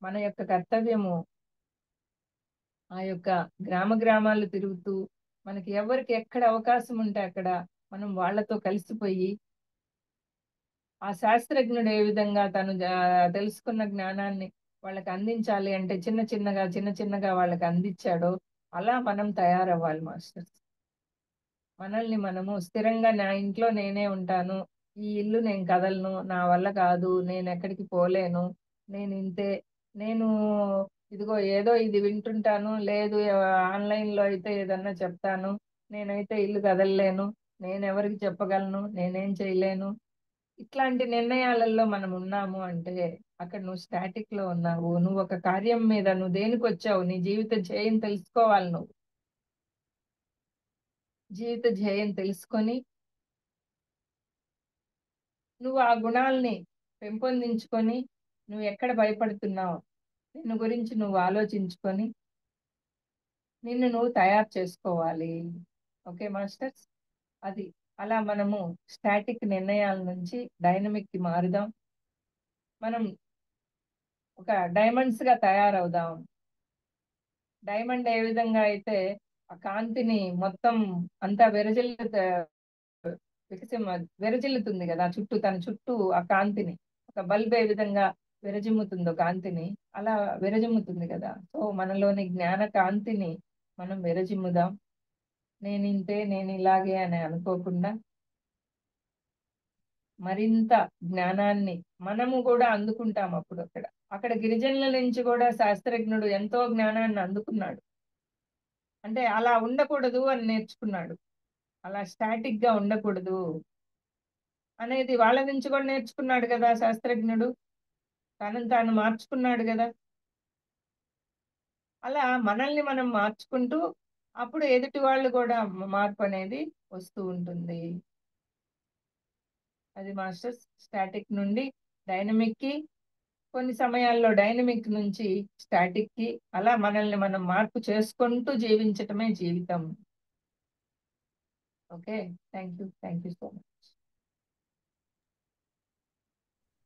మన యొక్క కర్తవ్యము ఆ యొక్క గ్రామాలు తిరుగుతూ, మనకి ఎవరికి ఎక్కడ అవకాశం ఉంటే అక్కడ మనం వాళ్ళతో కలిసిపోయి, ఆ శాస్త్రజ్ఞుడు ఏ విధంగా తను తెలుసుకున్న జ్ఞానాన్ని వాళ్ళకి అందించాలి అంటే చిన్న చిన్నగా వాళ్ళకి అందించాడో అలా మనం తయారవ్వాలి మాస్టర్స్. మనల్ని మనము స్థిరంగా నా ఇంట్లో నేనే ఉంటాను, ఈ ఇల్లు నేను కదలను, నా వల్ల కాదు, నేను ఎక్కడికి పోలేను, నేను ఇంతే, నేను ఇదిగో ఏదో ఇది వింటుంటాను, లేదు ఆన్లైన్లో అయితే ఏదన్నా చెప్తాను, నేనైతే ఇల్లు కదలలేను, నేను ఎవరికి చెప్పగలను, నేనేం చేయలేను, ఇట్లాంటి నిర్ణయాలలో మనం ఉన్నాము అంటే అక్కడ నువ్వు స్టాటిక్ లో ఉన్నావు. నువ్వు ఒక కార్యం మీద నువ్వు దేనికి వచ్చావు, నీ జీవిత ధ్యేయం తెలుసుకోవాలి. నువ్వు జీవిత ధ్యేయం తెలుసుకొని నువ్వు ఆ గుణాలని పెంపొందించుకొని, నువ్వు ఎక్కడ భయపడుతున్నావు నిన్ను గురించి నువ్వు ఆలోచించుకొని నిన్ను నువ్వు తయారు చేసుకోవాలి. ఓకే మాస్టర్స్, అది అలా మనము స్టాటిక్ నిర్ణయాల నుంచి డైనమిక్ కి మారుదాం. మనం ఒక డైమండ్స్ గా తయారవుదాం. డైమండ్ ఏ విధంగా అయితే ఆ కాంతిని మొత్తం అంతా విరజిల్లుతుంది కదా తన చుట్టూ ఆ కాంతిని, ఒక బల్బ్ ఏ విధంగా విరజిమ్ముతుందో కాంతిని, అలా విరజిమ్ముతుంది కదా. సో మనలోని జ్ఞాన కాంతిని మనం విరజిమ్ముదాం. నేను ఇలాగే అని అనుకోకుండా మరింత జ్ఞానాన్ని మనము కూడా అందుకుంటాం. అప్పుడు అక్కడ గిరిజనుల నుంచి కూడా శాస్త్రజ్ఞుడు ఎంతో జ్ఞానాన్ని అందుకున్నాడు. అంటే అలా ఉండకూడదు అని నేర్చుకున్నాడు. అలా స్టాటిక్ గా ఉండకూడదు అనేది వాళ్ళ నుంచి కూడా నేర్చుకున్నాడు కదా శాస్త్రజ్ఞుడు. తనను తాను మార్చుకున్నాడు కదా. అలా మనల్ని మనం మార్చుకుంటూ అప్పుడు ఎదుటి వాళ్ళు కూడా మార్పు అనేది వస్తూ ఉంటుంది. అది మాస్టర్స్, స్టాటిక్ నుండి డైనమిక్ కి, కొన్ని సమయాల్లో డైనమిక్ నుంచి స్టాటిక్ కి, అలా మనల్ని మనం మార్పు చేసుకుంటూ జీవించటమే జీవితం. Okay, thank you so much.